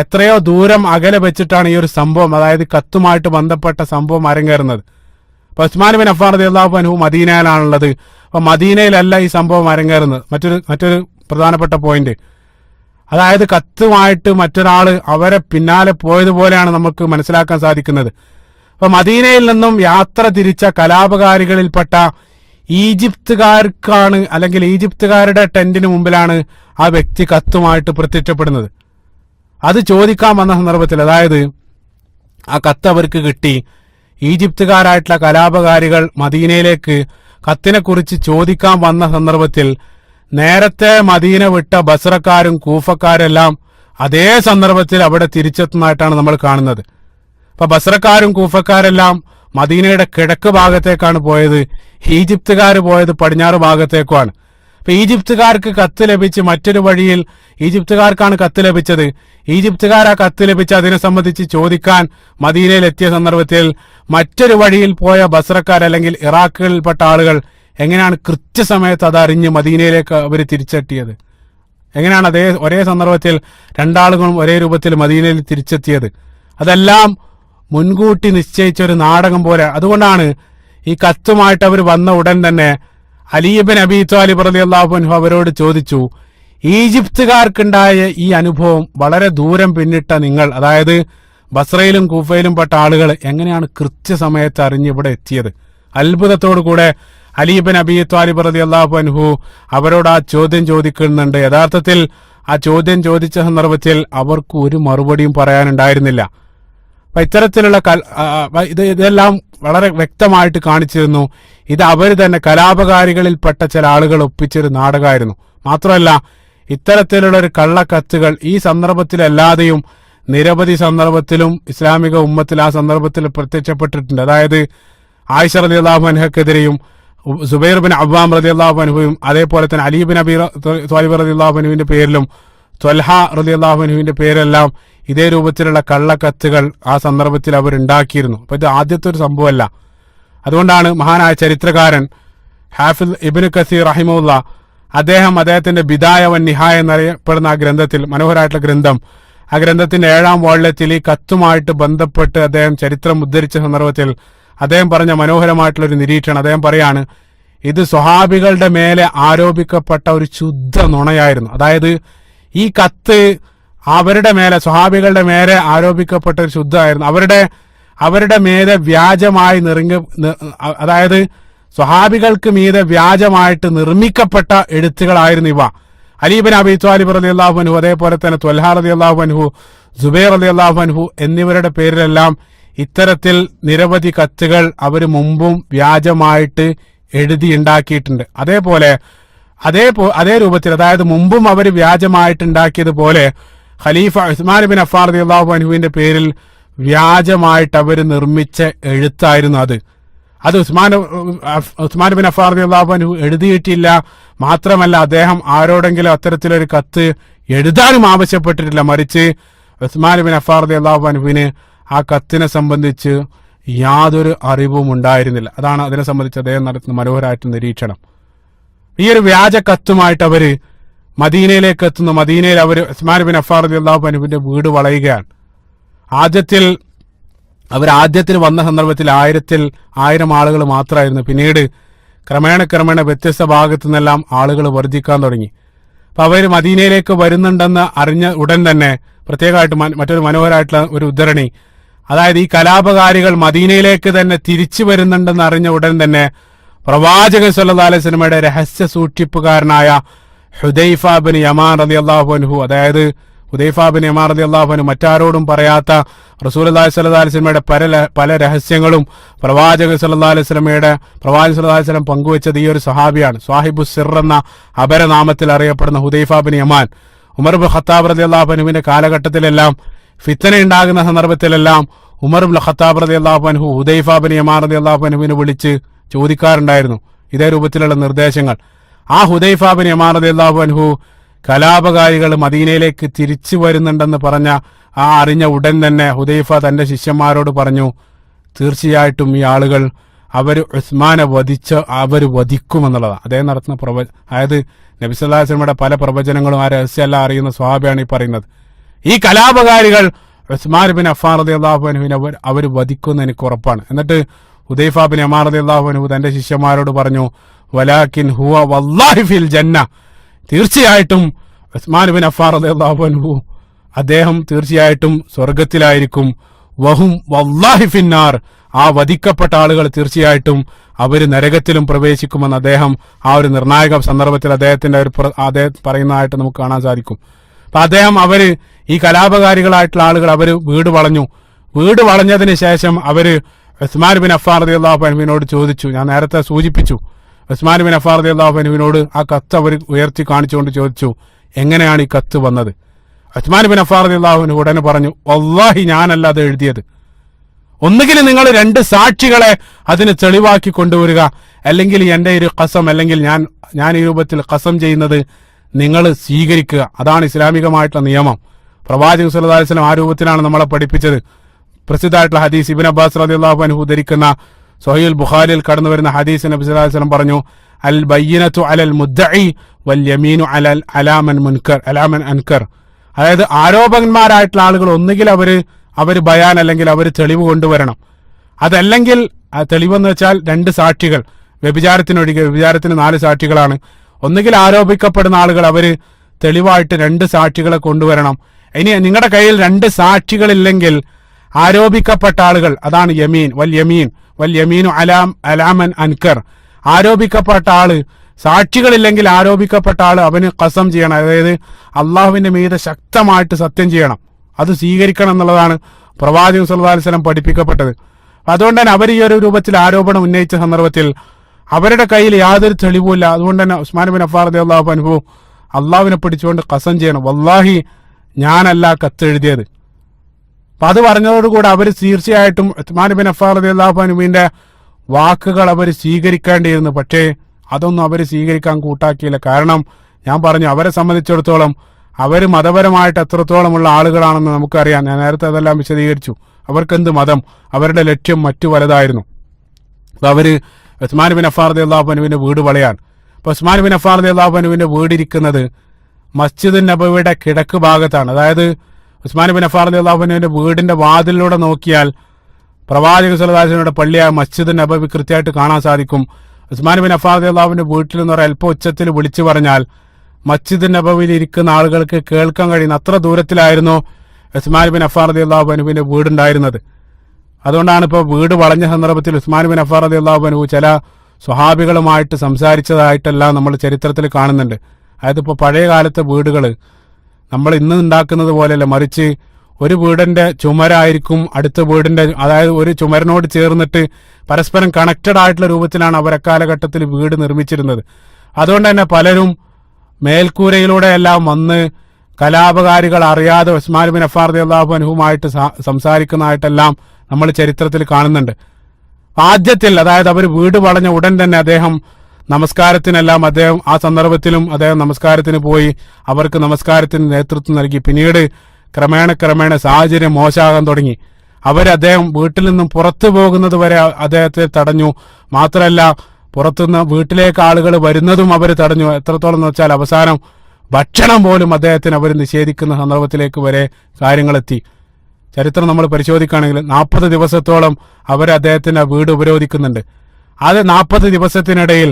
എത്രയോ ദൂരം അകലെ വെച്ചിട്ടാണ് ഈ ഒരു സംഭവം, അതായത് കത്തുമായിട്ട് ബന്ധപ്പെട്ട സംഭവം അരങ്ങേറുന്നത്. അപ്പൊ ഉസ്മാൻ ബിൻ അഫ്ഫാൻ റളിയല്ലാഹു അൻഹു മദീനയിലാണുള്ളത്. അപ്പൊ മദീനയിലല്ല ഈ സംഭവം അരങ്ങേറുന്നത്. മറ്റൊരു പ്രധാനപ്പെട്ട പോയിന്റ്, അതായത് കത്തുമായിട്ട് മറ്റൊരാള് അവരെ പിന്നാലെ പോയതുപോലെയാണ് നമുക്ക് മനസ്സിലാക്കാൻ സാധിക്കുന്നത്. അപ്പൊ മദീനയിൽ നിന്നും യാത്ര തിരിച്ച കലാപകാരികളിൽപ്പെട്ട ഈജിപ്തുകാർക്കാണ്, അല്ലെങ്കിൽ ഈജിപ്തുകാരുടെ ടെന്റിന് മുമ്പിലാണ് ആ വ്യക്തി കത്തുമായിട്ട് പ്രത്യക്ഷപ്പെടുന്നത്. അത് ചോദിക്കാൻ വന്ന സന്ദർഭത്തിൽ, അതായത് ആ കത്ത് അവർക്ക് കിട്ടി, ഈജിപ്തുകാരായിട്ടുള്ള കലാപകാരികൾ മദീനയിലേക്ക് കത്തിനെ കുറിച്ച് ചോദിക്കാൻ വന്ന സന്ദർഭത്തിൽ നേരത്തെ മദീന വിട്ട ബസ്രക്കാരും കൂഫക്കാരെല്ലാം അതേ സന്ദർഭത്തിൽ അവിടെ തിരിച്ചെത്തുന്നതായിട്ടാണ് നമ്മൾ കാണുന്നത്. അപ്പൊ ബസ്രക്കാരും കൂഫക്കാരെല്ലാം മദീനയുടെ കിഴക്ക് ഭാഗത്തേക്കാണ് പോയത്, ഈജിപ്തുകാർ പോയത് പടിഞ്ഞാറ് ഭാഗത്തേക്കുമാണ്. അപ്പൊ ഈജിപ്തുകാർക്ക് കത്ത് ലഭിച്ച് മറ്റൊരു വഴിയിൽ ഈജിപ്തുകാർക്കാണ് കത്ത് ലഭിച്ചത്. ഈജിപ്തുകാർ ആ കത്ത് ലഭിച്ച് അതിനെ സംബന്ധിച്ച് ചോദിക്കാൻ മദീനയിൽ എത്തിയ സന്ദർഭത്തിൽ മറ്റൊരു വഴിയിൽ പോയ ബസ്രക്കാർ അല്ലെങ്കിൽ ഇറാഖിൽപ്പെട്ട ആളുകൾ എങ്ങനെയാണ് കൃത്യസമയത്ത് അതറിഞ്ഞ് മദീനയിലേക്ക് അവർ തിരിച്ചെത്തിയത്? എങ്ങനെയാണ് ഒരേ സന്ദർഭത്തിൽ രണ്ടാളുകളും ഒരേ രൂപത്തിൽ മദീനയിൽ തിരിച്ചെത്തിയത്? അതെല്ലാം മുൻകൂട്ടി നിശ്ചയിച്ച ഒരു നാടകം പോലെ. അതുകൊണ്ടാണ് ഈ കത്തുമായിട്ട് അവർ വന്ന ഉടൻ തന്നെ അലി ഇബ്നു അബീ ത്വാലിബ് റളിയല്ലാഹു അൻഹു അവരോട് ചോദിച്ചു, ഈജിപ്തുകാർക്കുണ്ടായ ഈ അനുഭവം വളരെ ദൂരം പിന്നിട്ട നിങ്ങൾ, അതായത് ബസ്രയിലും കൂഫയിലും പെട്ട ആളുകൾ എങ്ങനെയാണ് കൃത്യസമയത്ത് അറിഞ്ഞ് ഇവിടെ എത്തിയത്? അത്ഭുതത്തോടു കൂടെ അലി ഇബ്നു അബീ ത്വാലിബ് റളിയല്ലാഹു അൻഹു അവരോട് ആ ചോദ്യം ചോദിക്കുന്നുണ്ട്. യഥാർത്ഥത്തിൽ ആ ചോദ്യം ചോദിച്ച സന്ദർഭത്തിൽ അവർക്ക് ഒരു മറുപടിയും പറയാനുണ്ടായിരുന്നില്ല. അപ്പൊ ഇത്തരത്തിലുള്ള ഇതെല്ലാം വളരെ വ്യക്തമായിട്ട് കാണിച്ചിരുന്നു. ഇത് അവർ തന്നെ കലാപകാരികളിൽപ്പെട്ട ചില ആളുകൾ ഒപ്പിച്ചൊരു നാടകമായിരുന്നു. മാത്രമല്ല, ഇത്തരത്തിലുള്ള ഒരു കള്ളക്കത്തുകൾ ഈ സന്ദർഭത്തിലല്ലാതെയും നിരവധി സന്ദർഭത്തിലും ഇസ്ലാമിക ഉമ്മത്തിൽ ആ സന്ദർഭത്തിൽ പ്രത്യക്ഷപ്പെട്ടിട്ടുണ്ട്. അതായത് ആയിഷ റളിയല്ലാഹു അൻഹക്കെതിരെയും സുബൈർ ബിൻ അവ്വാം റളിയല്ലാഹു അൻഹുവും അതേപോലെ തന്നെ അലി ബിൻ അബി ത്വാലിബ് റളിയല്ലാഹു അൻഹുവിന്റെ പേരിലും ത്വൽഹ റളിയല്ലാഹു അൻഹുവിന്റെ പേരെല്ലാം ഇതേ രൂപത്തിലുള്ള കള്ളക്കത്തുകൾ ആ സന്ദർഭത്തിൽ അവർ ഉണ്ടാക്കിയിരുന്നു. അപ്പൊ ഇത് ആദ്യത്തെ ഒരു സംഭവമല്ല. അതുകൊണ്ടാണ് മഹാനായ ചരിത്രകാരൻ ഹാഫിദ് ഇബ്നു കസീർ റഹിമഹുല്ല അദ്ദേഹത്തിന്റെ ബിദായ വൻ നിഹായ എന്നറിയപ്പെടുന്ന ആ ഗ്രന്ഥത്തിൽ, മനോഹരമായിട്ടുള്ള ഗ്രന്ഥം, ആ ഗ്രന്ഥത്തിന്റെ 7-ാം വാള്യത്തിൽ ഈ കത്തുമായിട്ട് ബന്ധപ്പെട്ട് അദ്ദേഹം ചരിത്രം ഉദ്ധരിച്ച സന്ദർഭത്തിൽ അദ്ദേഹം പറഞ്ഞ മനോഹരമായിട്ടുള്ള ഒരു നിരീക്ഷണം. അദ്ദേഹം പറയാണ്, ഇത് സ്വഹാബികളുടെ മേലെ ആരോപിക്കപ്പെട്ട ഒരു ശുദ്ധ നുണയായിരുന്നു. അതായത് ഈ കത്ത് അവരുടെ മേലെ, സ്വഹാബികളുടെ മേലെ ആരോപിക്കപ്പെട്ട ഒരു ശുദ്ധമായിരുന്നു. അവരുടെ മേലെ വ്യാജമായി അതായത് സ്വഹാബികൾക്ക് മീതെ വ്യാജമായിട്ട് നിർമ്മിക്കപ്പെട്ട എഴുത്തുകളായിരുന്നു ഇവ. അലി ബിൻ അബി ത്വാലിബ് റളിയല്ലാഹു അൻഹു, അതേപോലെ തന്നെ ത്വൽഹ റളിയല്ലാഹു അൻഹു, സുബൈർ റളിയല്ലാഹു അൻഹു എന്നിവരുടെ പേരിലെല്ലാം ഇത്തരത്തിൽ നിരവധി കത്തുകൾ അവർ മുമ്പും വ്യാജമായിട്ട് എഴുതി ഉണ്ടാക്കിയിട്ടുണ്ട്. അതേ രൂപത്തിൽ, അതായത് മുമ്പും അവർ വ്യാജമായിട്ട് ഉണ്ടാക്കിയതുപോലെ ഖലീഫ ഉസ്മാൻ ബിൻ അഫ്ഫാൻ റളിയല്ലാഹു അൻഹുവിന്റെ പേരിൽ വ്യാജമായിട്ട് അവർ നിർമ്മിച്ച എഴുത്തായിരുന്നു അത് ഉസ്മാൻ ബിൻ അഫ്ഫാൻ റളിയല്ലാഹു അൻഹു എഴുതിയിട്ടില്ല. മാത്രമല്ല അദ്ദേഹം ആരോടെങ്കിലും അത്തരത്തിലൊരു കത്ത് എഴുതാനും ആവശ്യപ്പെട്ടിട്ടില്ല. മറിച്ച് ഉസ്മാൻ ബിൻ അഫ്ഫാൻ റളിയല്ലാഹു അൻഹുവിന് ആ കത്തിനെ സംബന്ധിച്ച് യാതൊരു അറിവും ഉണ്ടായിരുന്നില്ല. അതാണ് അതിനെ സംബന്ധിച്ച് അദ്ദേഹം നടത്തുന്ന മനോഹരമായിട്ടുള്ള നിരീക്ഷണം. ഈ ഒരു വ്യാജ കത്തുമായിട്ട് അവര് മദീനയിലേക്ക് എത്തുന്നു. മദീനയിൽ അവർ ഉസ്മാൻ ബിൻ അഫ്ഫാൻ റളിയല്ലാഹു അൻഹുവിന്റെ വീട് വളയുകയാണ്. ആദ്യത്തിൽ വന്ന സന്ദർഭത്തിൽ 1000 ആളുകൾ മാത്രമായിരുന്നു. പിന്നീട് ക്രമേണ വ്യത്യസ്ത ഭാഗത്തു നിന്നെല്ലാം ആളുകൾ വർദ്ധിക്കാൻ തുടങ്ങി. അപ്പൊ അവർ മദീനയിലേക്ക് വരുന്നുണ്ടെന്ന് അറിഞ്ഞ ഉടൻ തന്നെ, പ്രത്യേകമായിട്ട് മറ്റൊരു മനോഹരമായിട്ടുള്ള ഒരു ഉദ്ധരണി, അതായത് ഈ കലാപകാരികൾ മദീനയിലേക്ക് തന്നെ തിരിച്ചു വരുന്നുണ്ടെന്ന് അറിഞ്ഞ ഉടൻ തന്നെ പ്രവാചകൻ സല്ലല്ലാഹു അലൈഹി വസല്ലമയുടെ രഹസ്യ സൂക്ഷിപ്പുകാരനായ ഹുദൈഫ ബിൻ യമാൻ റളിയല്ലാഹു അൻഹു, അതായത് ഹുദൈഫ ബിൻ യമാൻ റളിയല്ലാഹു അൻഹു മറ്റാരോടും പറയാത്ത റസൂലുള്ളാഹി സ്വല്ലല്ലാഹു അലൈഹി വസല്ലമയുടെ പല രഹസ്യങ്ങളും പ്രവാചകൻ സല്ലല്ലാഹു അലൈഹി വസല്ലം പങ്കുവെച്ചത് ഈ ഒരു സഹാബിയാണ്. സ്വാഹിബു സിർ എന്ന അപരനാമത്തിൽ അറിയപ്പെടുന്ന ഹുദൈഫ ബിൻ യമാൻ ഉമർ ഇബ്നു ഖത്താബ് റളിയല്ലാഹു അൻഹുവിന്റെ കാലഘട്ടത്തിലെല്ലാം ഫിത്ന ഉണ്ടാകുന്ന സന്ദർഭത്തിലെല്ലാം ഉമർ ഇബ്നു ഖത്താബ് റളിയല്ലാഹു അൻഹു ഹുദൈഫ ബിൻ യമാൻ റളിയല്ലാഹു അൻഹുവിനെ വിളിച്ച് ചോദിക്കാറുണ്ടായിരുന്നു ഇതേ രൂപത്തിലുള്ള നിർദ്ദേശങ്ങൾ. ആ ഹുദൈഫ ബിൻ യമാൻ റളിയല്ലാഹു അൻഹു കലാപകാരികൾ മദീനയിലേക്ക് തിരിച്ചു വരുന്നുണ്ടെന്ന് പറഞ്ഞ അറിഞ്ഞ ഉടൻ തന്നെ ഹുദൈഫ തന്റെ ശിഷ്യന്മാരോട് പറഞ്ഞു, തീർച്ചയായിട്ടും ഈ ആളുകൾ ഉസ്മാനെ വധിക്കുമെന്നുള്ളതാണ് അദ്ദേഹം നടത്തുന്ന അതായത് നബി സല്ലല്ലാഹു അലൈഹി വസല്ലമയുടെ പല പ്രവചനങ്ങളും ആ രഹസ്യമെല്ലാം അറിയുന്ന സ്വഹാബിയാണ് ഈ പറയുന്നത്. ഈ കലാപകാരികൾ ഉസ്മാൻ ബിൻ അഫ്ഫാൻ റളിയല്ലാഹു അൻഹുവിനെ അവർ വധിക്കുമെന്ന് എനിക്ക് ഉറപ്പാണ്. എന്നിട്ട് ഹുദൈഫ ബിൻ യമാൻ റളിയല്ലാഹു അൻഹു തന്റെ ശിഷ്യന്മാരോട് പറഞ്ഞു, വലാകിൻ ഹുവ വല്ലാഹി ഫിൽ ജന്ന, തീർച്ചയായിട്ടും ഉസ്മാൻ ബിൻ അഫ്ഫാൻ റളിയല്ലാഹു അൻഹു അദ്ദേഹം തീർച്ചയായിട്ടും സ്വർഗത്തിലായിരിക്കും. വഹും വല്ലാഹി ഫിന്നാർ, ആ വധിക്കപ്പെട്ട ആളുകൾ തീർച്ചയായിട്ടും അവർ നരകത്തിലും പ്രവേശിക്കുമെന്ന് അദ്ദേഹം ആ ഒരു നിർണായക സന്ദർഭത്തിൽ അദ്ദേഹം പറയുന്നതായിട്ട് നമുക്ക് കാണാൻ സാധിക്കും. അപ്പൊ അദ്ദേഹം ഈ കലാപകാരികളായിട്ടുള്ള ആളുകൾ വീട് വളഞ്ഞതിന് ശേഷം ഉസ്മാൻ ബിൻ അഫ്ഫാൻ റളിയല്ലാഹു അൻഹുവിനോട് ചോദിച്ചു. ഞാൻ നേരത്തെ സൂചിപ്പിച്ചു, ഉസ്മാൻ ബിൻ അഫ്ഫാൻ റളിയല്ലാഹു അൻഹുവിനോട് ആ കത്ത് അവർ ഉയർത്തി കാണിച്ചുകൊണ്ട് ചോദിച്ചു, എങ്ങനെയാണ് ഈ കത്ത് വന്നത്? ഉസ്മാൻ ബിൻ അഫ്ഫാൻ റളിയല്ലാഹു അൻഹു ഉടനെ പറഞ്ഞു, വല്ലാഹി ഞാനല്ല അത് എഴുതിയത്. ഒന്നുകിൽ നിങ്ങൾ 2 സാക്ഷികളെ അതിന് തെളിവാക്കി കൊണ്ടുവരിക, അല്ലെങ്കിൽ എന്റെ ഒരു ഖസം, അല്ലെങ്കിൽ ഞാൻ ഈ രൂപത്തിൽ ഖസം ചെയ്യുന്നത് നിങ്ങൾ സ്വീകരിക്കുക. അതാണ് ഇസ്ലാമികമായിട്ടുള്ള നിയമം. പ്രവാചകൻ സല്ലല്ലാഹു അലൈഹി വസല്ലം ആ രൂപത്തിലാണ് നമ്മളെ പഠിപ്പിച്ചത്. പ്രസിദ്ധമായിട്ടുള്ള ഹദീസ് ഇബ്നു അബ്ബാസ് റളിയല്ലാഹു അൻഹു ഉദ്ധരിക്കുന്ന സ്വഹീഹുൽ ബുഖാരിയിൽ കടന്നു വരുന്ന ഹദീസ് നബി സല്ലല്ലാഹു അലൈഹി വസല്ലം പറഞ്ഞു, അൽ ബയ്യിനതു അലൽ മുദ്ദഇ വൽ യമീനു അലാമൻ അൻകർ. അതായത് ആരോപകന്മാരായിട്ടുള്ള ആളുകൾ ഒന്നുകിൽ അവര് ബയാൻ, അല്ലെങ്കിൽ അവർ തെളിവ് കൊണ്ടുവരണം. അതല്ലെങ്കിൽ തെളിവെന്ന് വെച്ചാൽ 2 സാക്ഷികൾ. വ്യഭിചാരത്തിന് 4 സാക്ഷികളാണ്. ഒന്നുകിൽ ആരോപിക്കപ്പെടുന്ന ആളുകൾ തെളിവായിട്ട് 2 സാക്ഷികളെ കൊണ്ടുവരണം. ഇനി നിങ്ങളുടെ കയ്യിൽ 2 സാക്ഷികളില്ലെങ്കിൽ ആരോപിക്കപ്പെട്ട ആളുകൾ, അതാണ് വൽ യമീനു അലാമൻ അൻകർ. ആരോപിക്കപ്പെട്ട ആള്, സാക്ഷികളില്ലെങ്കിൽ ആരോപിക്കപ്പെട്ട ആള് അവന് ഖസം ചെയ്യണം. അതായത് അള്ളാഹുവിന്റെ മീതെ ശക്തമായിട്ട് സത്യം ചെയ്യണം, അത് സ്വീകരിക്കണം എന്നുള്ളതാണ് പ്രവാചകൻ സല്ലല്ലാഹു അലൈഹി വസല്ലം പഠിപ്പിക്കപ്പെട്ടത്. അതുകൊണ്ട് തന്നെ അവർ ഈ ഒരു രൂപത്തിൽ ആരോപണം ഉന്നയിച്ച സന്ദർഭത്തിൽ അവരുടെ കയ്യിൽ യാതൊരു തെളിവുമില്ല. അതുകൊണ്ട് തന്നെ ഉസ്മാൻ ബിൻ അഫ്ഫാൻ റളിയല്ലാഹു അൻഹു അള്ളാഹുവിനെ പിടിച്ചുകൊണ്ട് ഖസം ചെയ്യണം, വല്ലാഹി ഞാനല്ല കത്ത് എഴുതിയത്. അപ്പൊ അത് പറഞ്ഞതോടുകൂടെ അവർ തീർച്ചയായിട്ടും ഉസ്മാൻ ബിൻ അഫ്ഫാൻ റളിയല്ലാഹു അൻഹുവിന്റെ വാക്കുകൾ അവർ സ്വീകരിക്കേണ്ടിയിരുന്നു. പക്ഷേ അതൊന്നും അവർ സ്വീകരിക്കാൻ കൂട്ടാക്കിയില്ല. കാരണം ഞാൻ പറഞ്ഞു, അവരെ സംബന്ധിച്ചിടത്തോളം അവർ മതപരമായിട്ട് എത്രത്തോളമുള്ള ആളുകളാണെന്ന് നമുക്കറിയാം. ഞാൻ നേരത്തെ അതെല്ലാം വിശദീകരിച്ചു. അവർക്കെന്ത് മതം, അവരുടെ ലക്ഷ്യം മറ്റു പലതായിരുന്നു. അപ്പൊ അവര് ഉസ്മാൻ ബിൻ അഫ്ഫാൻ റളിയല്ലാഹു അൻഹുവിന്റെ വീട് വളയാണ്. അപ്പൊ ഉസ്മാൻ ബിൻ അഫ്ഫാൻ റളിയല്ലാഹു അൻഹുവിന്റെ വീടിരിക്കുന്നത് മസ്ജിദ് നബവിയുടെ കിഴക്ക് ഭാഗത്താണ്. അതായത് ഉസ്മാൻ ബിൻ അഫ്ഫാൻ റളിയല്ലാഹു അൻഹുവിന്റെ വീടിന്റെ വാതിലിലൂടെ നോക്കിയാൽ പ്രവാചക സ്വല്ലല്ലാഹു അലൈഹി വസല്ലമയുടെ പള്ളിയായ മസ്ജിദ് നബവി കൃത്യമായിട്ട് കാണാൻ സാധിക്കും. ഉസ്മാൻ ബിൻ അഫ്ഫാൻ റളിയല്ലാഹുവിന്റെ വീട്ടിൽ നിന്ന് അല്പം ഉച്ചത്തിൽ വിളിച്ചു പറഞ്ഞാൽ മസ്ജിദ് നബവിയിൽ ഇരിക്കുന്ന ആളുകൾക്ക് കേൾക്കാൻ കഴിയുന്ന അത്ര ദൂരത്തിലായിരുന്നു ഉസ്മാൻ ബിൻ അഫ്ഫാൻ റളിയല്ലാഹു അൻഹുവിന്റെ വീടുണ്ടായിരുന്നത്. അതുകൊണ്ടാണ് ഇപ്പോൾ വീട് വളഞ്ഞ സന്ദർഭത്തിൽ ഉസ്മാൻ ബിൻ അഫ്ഫാൻ റളിയല്ലാഹു അൻഹു ചില സ്വഹാബികളുമായിട്ട് സംസാരിച്ചതായിട്ടെല്ലാം നമ്മൾ ചരിത്രത്തിൽ കാണുന്നുണ്ട്. അതായത് ഇപ്പോൾ പഴയ കാലത്തെ വീടുകൾ നമ്മൾ ഇന്ന് ഉണ്ടാക്കുന്നത് പോലെയല്ല, മറിച്ച് ഒരു വീടിന്റെ ചുമരായിരിക്കും അടുത്ത വീടിന്റെ, അതായത് ഒരു ചുമരിനോട് ചേർന്നിട്ട് പരസ്പരം കണക്റ്റഡ് ആയിട്ടുള്ള രൂപത്തിലാണ് അവർ അക്കാലഘട്ടത്തിൽ വീട് നിർമ്മിച്ചിരുന്നത്. അതുകൊണ്ട് തന്നെ പലരും മേൽക്കൂരയിലൂടെയെല്ലാം വന്ന് കലാപകാരികൾ അറിയാതെ ഉസ്മാൻ ബിൻ അഫ്ഫാൻ റളിയല്ലാഹു അൻഹുമായിട്ട് സംസാരിക്കുന്നതായിട്ടെല്ലാം നമ്മൾ ചരിത്രത്തിൽ കാണുന്നുണ്ട്. ആദ്യത്തിൽ, അതായത് അവർ വീട് വളഞ്ഞ ഉടൻ തന്നെ അദ്ദേഹം നമസ്കാരത്തിനെല്ലാം അദ്ദേഹം ആ സന്ദർഭത്തിലും അദ്ദേഹം നമസ്കാരത്തിന് പോയി അവർക്ക് നമസ്കാരത്തിന് നേതൃത്വം നൽകി. പിന്നീട് ക്രമേണ സാഹചര്യം മോശമാകാൻ തുടങ്ങി. അദ്ദേഹം വീട്ടിൽ നിന്നും പുറത്തു പോകുന്നത് വരെ അദ്ദേഹത്തെ തടഞ്ഞു. മാത്രമല്ല, പുറത്തുനിന്ന് വീട്ടിലേക്ക് ആളുകൾ വരുന്നതും അവർ തടഞ്ഞു. എത്രത്തോളം എന്ന് വെച്ചാൽ അവസാനം ഭക്ഷണം പോലും അദ്ദേഹത്തിന് അവർ നിഷേധിക്കുന്ന സന്ദർഭത്തിലേക്ക് വരെ കാര്യങ്ങളെത്തി. ചരിത്രം നമ്മൾ പരിശോധിക്കുകയാണെങ്കിൽ 40 ദിവസത്തോളം അവർ അദ്ദേഹത്തിന്റെ വീട് ഉപരോധിക്കുന്നുണ്ട്. അത് 40 ദിവസത്തിനിടയിൽ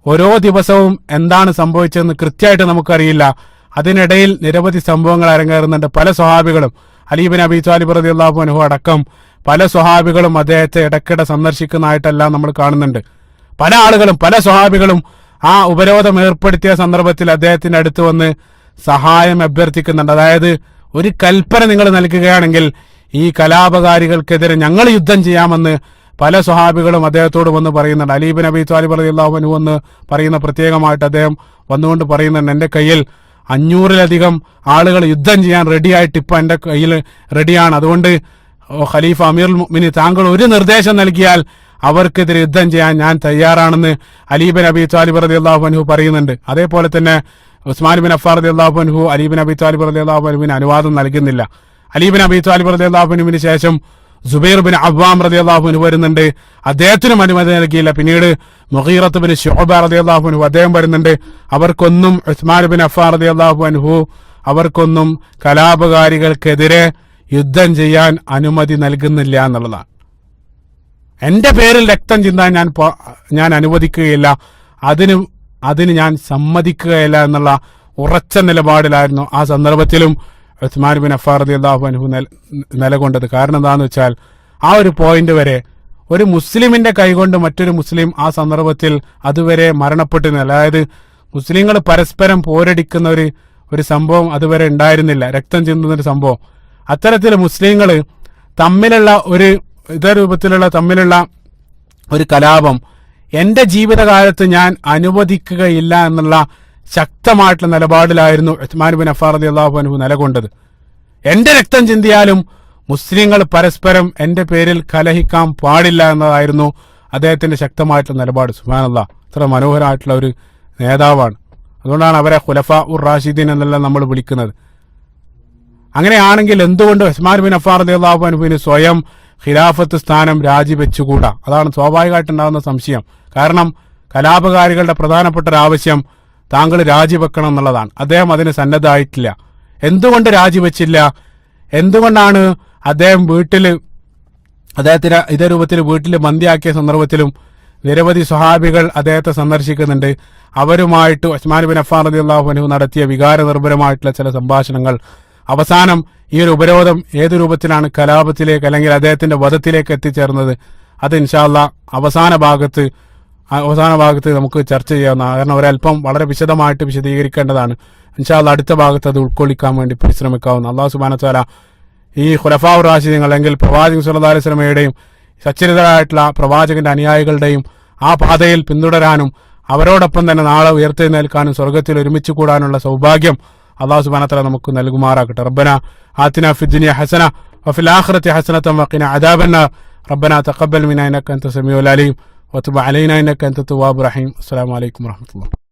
ഓരോ ദിവസവും എന്താണ് സംഭവിച്ചതെന്ന് കൃത്യമായിട്ട് നമുക്കറിയില്ല. അതിനിടയിൽ നിരവധി സംഭവങ്ങൾ അരങ്ങേറുന്നുണ്ട്. പല സ്വഹാബികളും, അലി ബിൻ അബീ ത്വാലിബ് റളിയല്ലാഹു അൻഹു അടക്കം പല സ്വഹാബികളും അദ്ദേഹത്തെ ഇടയ്ക്കിടെ സന്ദർശിക്കുന്നതായിട്ടെല്ലാം നമ്മൾ കാണുന്നുണ്ട്. പല ആളുകളും, പല സ്വഹാബികളും ആ ഉപരോധം ഏർപ്പെടുത്തിയ സന്ദർഭത്തിൽ അദ്ദേഹത്തിന്റെ അടുത്ത് വന്ന് സഹായം അഭ്യർത്ഥിക്കുന്നുണ്ട്. അതായത് ഒരു കൽപ്പന നിങ്ങൾ നൽകുകയാണെങ്കിൽ ഈ കലാപകാരികൾക്കെതിരെ ഞങ്ങൾ യുദ്ധം ചെയ്യാമെന്ന് പല സ്വഹാബികളും അദ്ദേഹത്തോട് വന്ന് പറയുന്നുണ്ട്. അലി ബിൻ അബീ ത്വാലിബ് റളിയല്ലാഹു അൻഹു എന്ന് പറയുന്ന പ്രത്യേകമായിട്ട് അദ്ദേഹം വന്നുകൊണ്ട് പറയുന്നുണ്ട്, എന്റെ കയ്യിൽ 500-ലധികം ആളുകൾ യുദ്ധം ചെയ്യാൻ റെഡിയായിട്ട് ഇപ്പൊ എന്റെ കയ്യിൽ റെഡിയാണ്. അതുകൊണ്ട് ഖലീഫ അമീറുൽ മുഅ്മിനീൻ താങ്കൾ ഒരു നിർദ്ദേശം നൽകിയാൽ അവർക്കെതിരെ യുദ്ധം ചെയ്യാൻ ഞാൻ തയ്യാറാണെന്ന് അലി ബിൻ അബീ ത്വാലിബ് റളിയല്ലാഹു അൻഹു പറയുന്നുണ്ട്. അതേപോലെ തന്നെ ഉസ്മാൻ ബിൻ അഫ്ഫാൻ റളിയല്ലാഹു അൻഹു അലി ബിൻ അബീ ത്വാലിബ് റളിയല്ലാഹു അൻഹുവിന് അനുവാദം നൽകുന്നില്ല. അലി ബിൻ അബീ ത്വാലിബ് റളിയല്ലാഹു അൻഹുവിന് ശേഷം സുബൈർ ബിൻ അവ്വാം റളിയല്ലാഹു അൻഹു വരുന്നുണ്ട്. അദ്ദേഹത്തിനും അനുമതി നൽകിയില്ല. പിന്നീട് മുഗീറത്ത് ബിൻ ശുഅബ റളിയല്ലാഹു അൻഹു അദ്ദേഹം വരുന്നുണ്ട്. അവർക്കൊന്നും ഉസ്മാൻ ബിൻ അഫ്ഫാൻ റളിയല്ലാഹു അൻഹു അവർക്കൊന്നും കലാപകാരികൾക്കെതിരെ യുദ്ധം ചെയ്യാൻ അനുമതി നൽകുന്നില്ല എന്നുള്ളതാണ്. എന്റെ പേരിൽ രക്തം ചിന്താൻ ഞാൻ അനുവദിക്കുകയില്ല, അതിന് ഞാൻ സമ്മതിക്കുകയില്ല എന്നുള്ള ഉറച്ച നിലപാടിലായിരുന്നു ആ സന്ദർഭത്തിലും ഉസ്മാൻ ബിൻ അഫ്ഫാൻ റളിയല്ലാഹു അൻഹു നിലകൊണ്ടത്. കാരണം എന്താണെന്ന് വെച്ചാൽ ആ ഒരു പോയിന്റ് വരെ ഒരു മുസ്ലിമിന്റെ കൈകൊണ്ട് മറ്റൊരു മുസ്ലിം ആ സന്ദർഭത്തിൽ അതുവരെ മരണപ്പെട്ടിരുന്നില്ല. അതായത് മുസ്ലിങ്ങൾ പരസ്പരം പോരടിക്കുന്ന ഒരു സംഭവം അതുവരെ ഉണ്ടായിരുന്നില്ല, രക്തം ചിന്തുന്ന ഒരു സംഭവം. അത്തരത്തിൽ മുസ്ലിങ്ങൾ തമ്മിലുള്ള ഇതേ രൂപത്തിലുള്ള ഒരു കലാപം എന്റെ ജീവിതകാലത്ത് ഞാൻ അനുവദിക്കുകയില്ല എന്നുള്ള ശക്തമായിട്ടുള്ള നിലപാടിലായിരുന്നു ഉസ്മാൻ ബിൻ അഫ്ഫാൻ റളിയല്ലാഹു അൻഹു നിലകൊണ്ടത്. എന്റെ രക്തം ചിന്തിയാലും മുസ്ലിങ്ങൾ പരസ്പരം എന്റെ പേരിൽ കലഹിക്കാൻ പാടില്ല എന്നതായിരുന്നു അദ്ദേഹത്തിന്റെ ശക്തമായിട്ടുള്ള നിലപാട്. സുബ്ഹാനല്ലാഹ്, അത്ര മനോഹരമായിട്ടുള്ള ഒരു നേതാവാണ്. അതുകൊണ്ടാണ് അവരെ ഖുലഫാ ഉർ റാഷിദീൻ എന്നെല്ലാം നമ്മൾ വിളിക്കുന്നത്. അങ്ങനെയാണെങ്കിൽ എന്തുകൊണ്ട് ഉസ്മാൻ ബിൻ അഫ്ഫാൻ റളിയല്ലാഹു അൻഹുവിന് സ്വയം ഖിലാഫത്ത് സ്ഥാനം രാജിവെച്ചുകൂടാ? അതാണ് സ്വാഭാവികമായിട്ടുണ്ടാകുന്ന സംശയം. കാരണം കലാപകാരികളുടെ പ്രധാനപ്പെട്ട ഒരു ആവശ്യം താങ്കൾ രാജിവെക്കണം എന്നുള്ളതാണ്. അദ്ദേഹം അതിന് സന്നദ്ധമായിട്ടില്ല. എന്തുകൊണ്ട് രാജിവെച്ചില്ല? എന്തുകൊണ്ടാണ് അദ്ദേഹം അദ്ദേഹത്തിന് ഇതേ രൂപത്തിൽ വീട്ടിൽ ബന്ദിയാക്കിയ സന്ദർഭത്തിലും നിരവധി സ്വഹാബികൾ അദ്ദേഹത്തെ സന്ദർശിക്കുന്നുണ്ട്. അവരുമായിട്ട് ഉസ്മാൻ ബിൻ അഫ്ഫാൻ റളിയല്ലാഹു അൻഹു നടത്തിയ വികാരനിർഭരമായിട്ടുള്ള ചില സംഭാഷണങ്ങൾ അവസാനം ഈ ഒരു ഉപരോധം ഏതു രൂപത്തിലാണ് കലാപത്തിലേക്ക് അല്ലെങ്കിൽ അദ്ദേഹത്തിന്റെ വധത്തിലേക്ക് എത്തിച്ചേർന്നത്, അത് ഇൻഷാ അല്ലാഹ് അവസാന ഭാഗത്ത് നമുക്ക് ചർച്ച ചെയ്യാവുന്നതാണ്. കാരണം ഒരല്പം വളരെ വിശദമായിട്ട് വിശദീകരിക്കേണ്ടതാണ്. ഇൻഷാ അല്ലാഹ് അടുത്ത ഭാഗത്ത് അത് ഉൾക്കൊള്ളിക്കാൻ വേണ്ടി പരിശ്രമിക്കാവുന്ന. അല്ലാഹു സുബ്ഹാനഹു വ തആല ഈ ഖുലഫാ ഉർ റാഷിദീൻ അല്ലെങ്കിൽ പ്രവാചകൻ സ്വല്ലല്ലാഹു അലൈഹി വസല്ലമയുടെയും സച്ചരിതരായിട്ടുള്ള പ്രവാചകന്റെ അനുയായികളുടെയും ആ പാതയിൽ പിന്തുടരാനും അവരോടൊപ്പം തന്നെ നാളെ ഉയർത്തെഴുന്നേൽക്കാനും സ്വർഗ്ഗത്തിൽ ഒരുമിച്ച് കൂടാനുള്ള സൗഭാഗ്യം അല്ലാഹു സുബ്ഹാനഹു വ തആല നമുക്ക് നൽകുമാറാകട്ടെ. റബ്ബനാ ആതിനാ ഫിദ്ദുനിയ ഹസന വഫിൽ ആഖിറതി ഹസനതൻ വഖിനാ അദാബന്നാർ. റബ്ബനാ തഖബ്ബൽ മിന്നാ ഇന്നക അൻത സമീഉൽ അലീം വതുബ് അലൈനാ ഇന്നക അൻത തവ്വാബുർ റഹീം. അസ്സലാമു അലൈക്കും വറഹ്മത്തുള്ളാഹി.